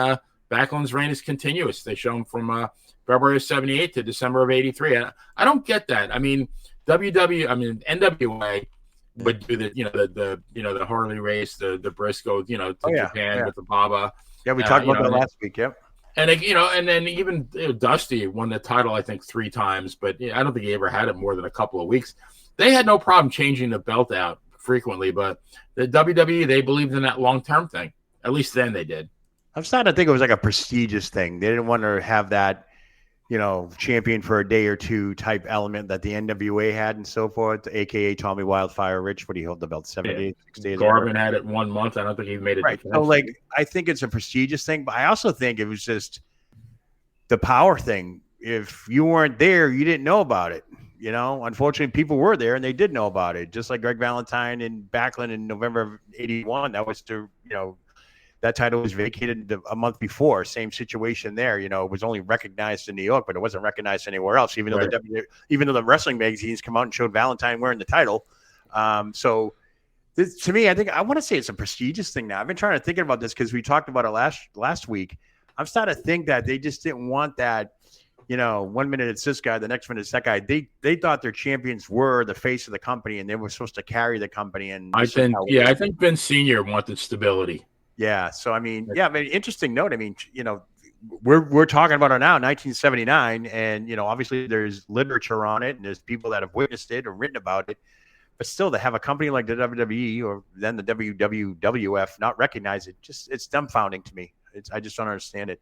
Backlund's reign is continuous. They show him from February of 78 to December of 83. I don't get that. I mean, NWA would do the Harley race, the Briscoe, to Japan with the Baba. Yeah, we talked about that last week. Yep. And and then even Dusty won the title, I think, 3 times, but I don't think he ever had it more than a couple of weeks. They had no problem changing the belt out frequently, but the WWE, they believed in that long-term thing. At least then they did. I'm starting to think it was like a prestigious thing. They didn't want to have that, champion for a day or two type element that the NWA had and so forth, a.k.a. Tommy Wildfire Rich. What do you hold the belt? 7 days, 6 days? Garvin had it 1 month. I don't think he made it. Right. So, I think it's a prestigious thing, but I also think it was just the power thing. If you weren't there, you didn't know about it. Unfortunately, people were there and they did know about it. Just like Greg Valentine and Backlund in November of '81. That was that title was vacated a month before. Same situation there. It was only recognized in New York, but it wasn't recognized anywhere else. Even though the wrestling magazines come out and showed Valentine wearing the title. To me, I think I want to say it's a prestigious thing now. I've been trying to think about this because we talked about it last week. I'm starting to think that they just didn't want that. 1 minute it's this guy, the next minute it's that guy. They thought their champions were the face of the company and they were supposed to carry the company. And I think Vince Sr. wanted stability. Yeah. So, interesting note. We're talking about it now, 1979. And, obviously there's literature on it and there's people that have witnessed it or written about it. But still, to have a company like the WWE or then the WWF not recognize it, it's dumbfounding to me. I just don't understand it.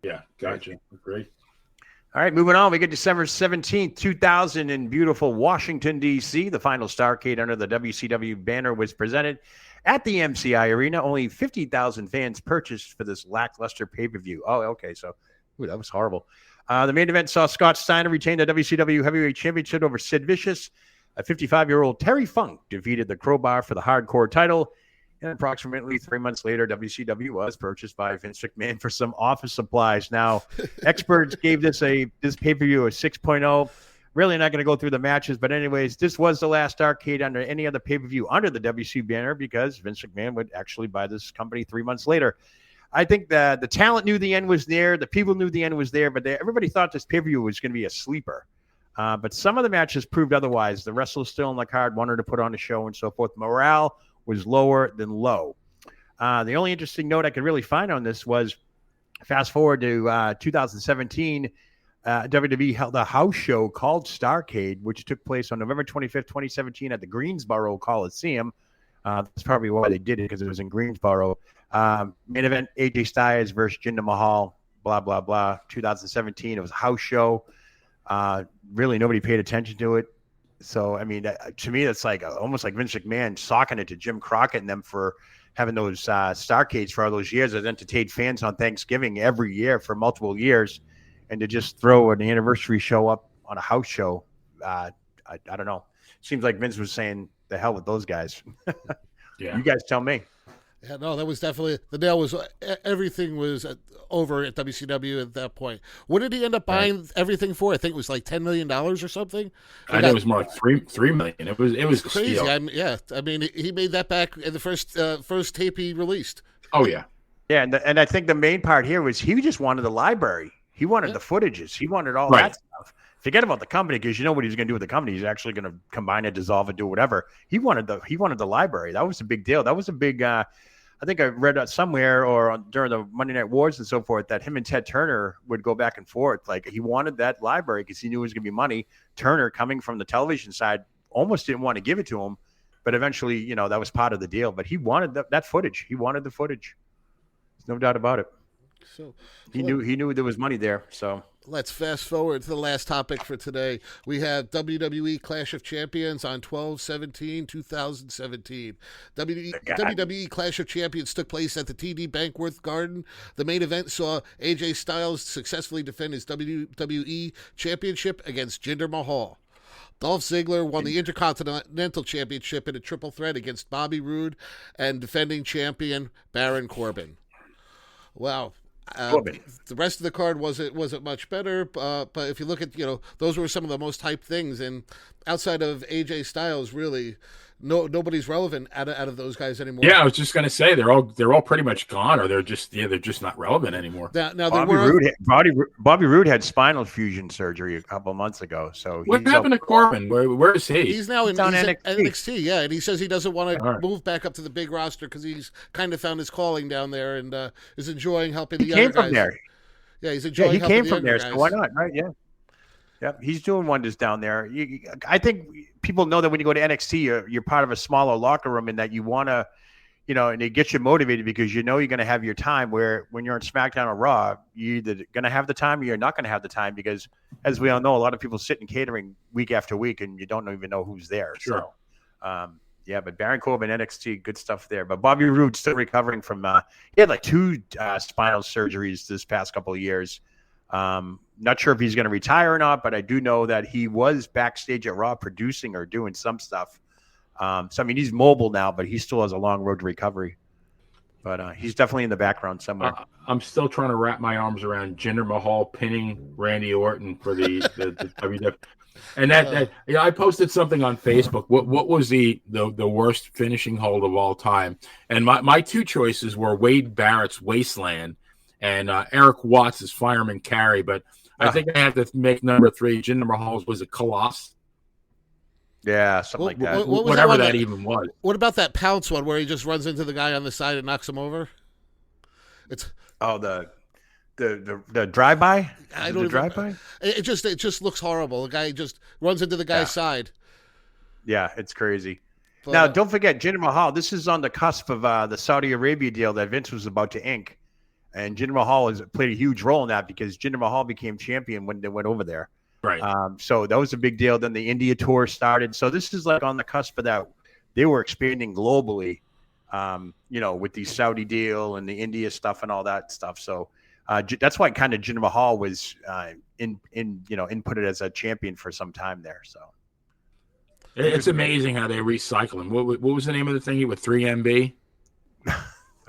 Yeah, gotcha. Great. All right, moving on. We get December 17th, 2000 in beautiful Washington, D.C. The final Starrcade under the WCW banner was presented at the MCI Arena. Only 50,000 fans purchased for this lackluster pay-per-view. Oh, okay. So that was horrible. The main event saw Scott Steiner retain the WCW Heavyweight Championship over Sid Vicious. A 55-year-old Terry Funk defeated the Crowbar for the Hardcore title. And approximately 3 months later, WCW was purchased by Vince McMahon for some office supplies. Now, experts gave this pay-per-view a 6.0. Really not going to go through the matches, but anyways, this was the last Starrcade under any other pay-per-view under the WC banner because Vince McMahon would actually buy this company 3 months later. I think that the talent knew the end was there. The people knew the end was there, but everybody thought this pay-per-view was going to be a sleeper. But some of the matches proved otherwise. The wrestlers still on the card wanted to put on a show and so forth. Morale was lower than low. The only interesting note I could really find on this was fast forward to 2017, WWE held a house show called Starrcade, which took place on November 25th, 2017 at the Greensboro Coliseum. That's probably why they did it, because it was in Greensboro. Main event, AJ Styles versus Jinder Mahal, blah, blah, blah. 2017, it was a house show. Really, nobody paid attention to it. So, to me, that's almost like Vince McMahon socking it to Jim Crockett and them for having those Starrcades for all those years that entertained fans on Thanksgiving every year for multiple years. And to just throw an anniversary show up on a house show, I don't know. Seems like Vince was saying, the hell with those guys. Yeah. You guys tell me. Yeah, no, that was definitely the nail. Everything was over at WCW at that point. What did he end up buying everything for? I think it was like $10 million or something. I think it was more like $3 million. It was crazy. He made that back in the first tape he released. Oh yeah, yeah, and I think the main part here was he just wanted the library. He wanted the footages. He wanted all that stuff. forget about the company, because you know what he's going to do with the company. He's actually going to combine it, dissolve it, do whatever. He wanted the library. That was a big deal. That was a big. I think I read somewhere during the Monday Night Wars and so forth that him and Ted Turner would go back and forth. Like, he wanted that library because he knew it was going to be money. Turner, coming from the television side, almost didn't want to give it to him, but eventually, that was part of the deal. But he wanted that footage. He wanted the footage. There's no doubt about it. So he knew there was money there. So let's fast forward to the last topic for today. We have WWE Clash of Champions on 12/17/2017. WWE Clash of Champions took place at the TD Bankworth Garden. The main event saw AJ Styles successfully defend his WWE Championship against Jinder Mahal. Dolph Ziggler won the Intercontinental Championship in a triple threat against Bobby Roode and defending champion Baron Corbin. Wow. The rest of the card wasn't much better, but if you look at, those were some of the most hyped things, and outside of AJ Styles, really nobody's relevant out of those guys anymore. Yeah, I was just gonna say they're all pretty much gone, or they're just not relevant anymore. Now Bobby Roode had spinal fusion surgery a couple months ago. So what happened to Corbin? Where is he? He's now in NXT. NXT, yeah, and he says he doesn't want to move back up to the big roster because he's kind of found his calling down there and is enjoying helping the younger guys. He came from there. Yeah, he's enjoying. He helping came from there, guys. so why not? Right? Yeah. Yep, he's doing wonders down there. I think people know that when you go to NXT, you're part of a smaller locker room, and that you want to, and it gets you motivated because you're going to have your time. Where when you're on SmackDown or Raw, you're either going to have the time or you're not going to have the time because, as we all know, a lot of people sit in catering week after week, and you don't even know who's there. Sure. So, but Baron Corbin, NXT, good stuff there. But Bobby Roode still recovering from. He had like 2 spinal surgeries this past couple of years. Not sure if he's going to retire or not, but I do know that he was backstage at Raw producing or doing some stuff. He's mobile now, but he still has a long road to recovery. But he's definitely in the background somewhere. I'm still trying to wrap my arms around Jinder Mahal pinning Randy Orton for the WWF. And I posted something on Facebook. What was the worst finishing hold of all time? And my 2 choices were Wade Barrett's Wasteland and Eric Watts' Fireman Carry, but I think I have to make number 3. Jinder Mahal's was a Colossus. Yeah, something like that. Whatever that even was. What about that Pounce one where he just runs into the guy on the side and knocks him over? The drive-by? Drive-by? It just looks horrible. The guy just runs into the guy's side. Yeah, it's crazy. But, now, don't forget, Jinder Mahal, this is on the cusp of the Saudi Arabia deal that Vince was about to ink. And Jinder Mahal has played a huge role in that because Jinder Mahal became champion when they went over there. Right. So that was a big deal. Then the India tour started. So this is like on the cusp of that. They were expanding globally, with the Saudi deal and the India stuff and all that stuff. So that's why kind of Jinder Mahal was inputted as a champion for some time there. So it's amazing how they recycle him. What was the name of the thingy with 3MB?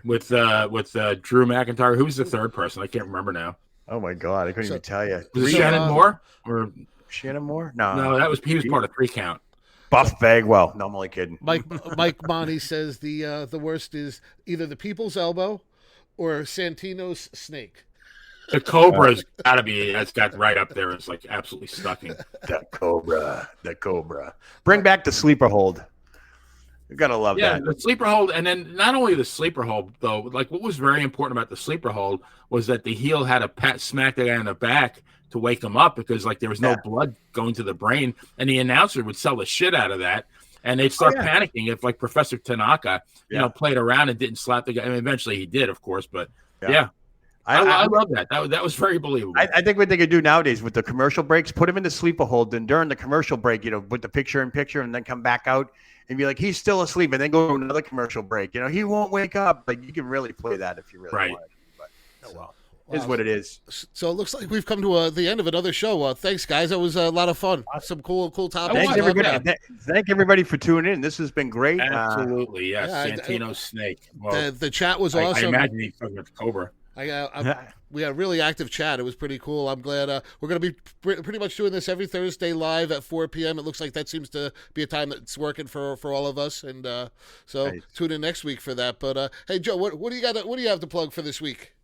With Drew McIntyre. Who's the third person? I can't remember now. Oh my God, I couldn't even tell you. Was it Shannon Moore or Shannon Moore? No, he was part of 3 Count. Buff Bagwell. No, I'm only kidding. Mike Monty says the worst is either the People's Elbow or Santino's Snake. The Cobra's that's got right up there. It's like absolutely stunning. The Cobra. Bring back the sleeper hold. You gotta love that. The sleeper hold, and then not only the sleeper hold though. Like what was very important about the sleeper hold was that the heel had to smack the guy in the back to wake him up because like there was no blood going to the brain, and the announcer would sell the shit out of that, and they'd start panicking if like Professor Tanaka, played around and didn't slap the guy. I mean, eventually he did, of course, but I love that. That was very believable. I think what they could do nowadays with the commercial breaks, put him in the sleeper hold, and during the commercial break, put the picture in picture, and then come back out and be like, he's still asleep, and then go to another commercial break. He won't wake up. But you can really play that if you really want. But well, is what it is. So it looks like we've come to the end of another show. Thanks, guys. That was a lot of fun. Some cool topics. Thank everybody for tuning in. This has been great. Absolutely, yes. Santino's Snake. Well, the chat was awesome. I imagine he's talking about the Cobra. We had a really active chat. It was pretty cool. I'm glad we're going to be pretty much doing this every Thursday live at 4 p.m. It looks like that seems to be a time that's working for all of us, and so tune in next week for that. But hey, Joe, what do you got? What do you have to plug for this week?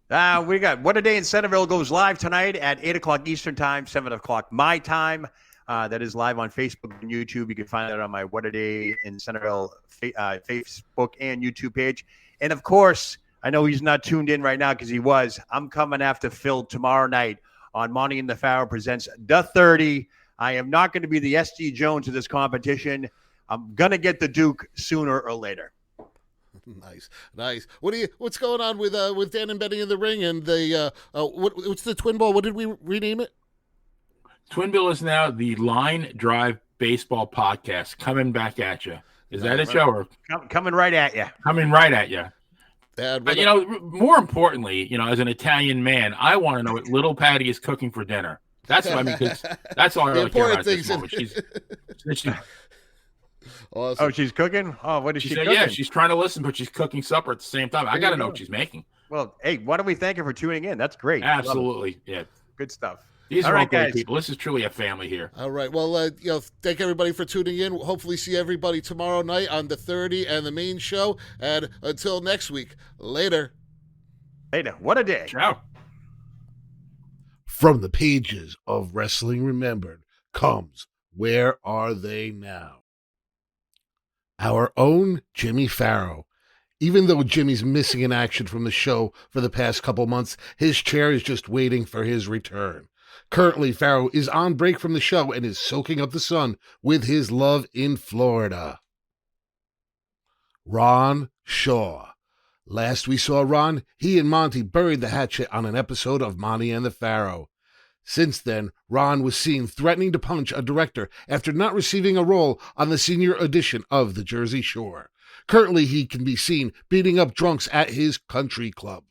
We got What a Day in Centerville goes live tonight at 8 o'clock Eastern Time, 7 o'clock my time. That is live on Facebook and YouTube. You can find that on my What a Day in Centerville Facebook and YouTube page. And, of course, I know he's not tuned in right now because he was. I'm coming after Phil tomorrow night on Monty and the Pharaoh presents The 30. I am not going to be the S.G. Jones of this competition. I'm going to get the Duke sooner or later. Nice. What's going on with Dan and Benny in the ring and the what's the Twin Ball? What did we rename it? Twin Bill is now the Line Drive Baseball Podcast, coming back at you. Is that it, Joe? Or coming right at you. Coming right at you. Dad, But, more importantly, as an Italian man, I want to know what little Patty is cooking for dinner. That's what I mean, because that's all I really care about at this moment. She's awesome. Oh, she's cooking? Oh, what is she cooking? Yeah, she's trying to listen, but she's cooking supper at the same time. I got to know what she's making. Well, hey, why don't we thank her for tuning in? That's great. Absolutely. Yeah. Good stuff. These all are all right, great guys. people. This is truly a family here. All right. Well, thank everybody for tuning in. We'll hopefully see everybody tomorrow night on the 30 and the main show. And until next week, later. Later. What a day. Ciao. From the pages of Wrestling Remembered comes Where Are They Now? Our own Jimmy Farrow. Even though Jimmy's missing in action from the show for the past couple months, his chair is just waiting for his return. Currently, Farrow is on break from the show and is soaking up the sun with his love in Florida. Ron Shaw. Last we saw Ron, he and Monty buried the hatchet on an episode of Monty and the Pharaoh. Since then, Ron was seen threatening to punch a director after not receiving a role on the senior edition of the Jersey Shore. Currently, he can be seen beating up drunks at his country club.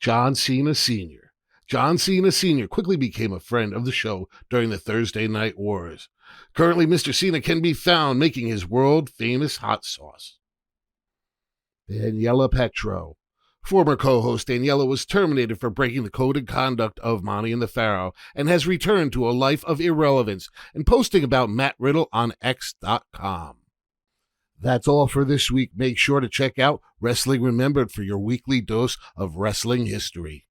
John Cena Sr. John Cena Sr. quickly became a friend of the show during the Thursday Night Wars. Currently, Mr. Cena can be found making his world-famous hot sauce. Daniela Petro. Former co-host Daniela was terminated for breaking the code of conduct of Monty and the Pharaoh and has returned to a life of irrelevance and posting about Matt Riddle on X.com. That's all for this week. Make sure to check out Wrestling Remembered for your weekly dose of wrestling history.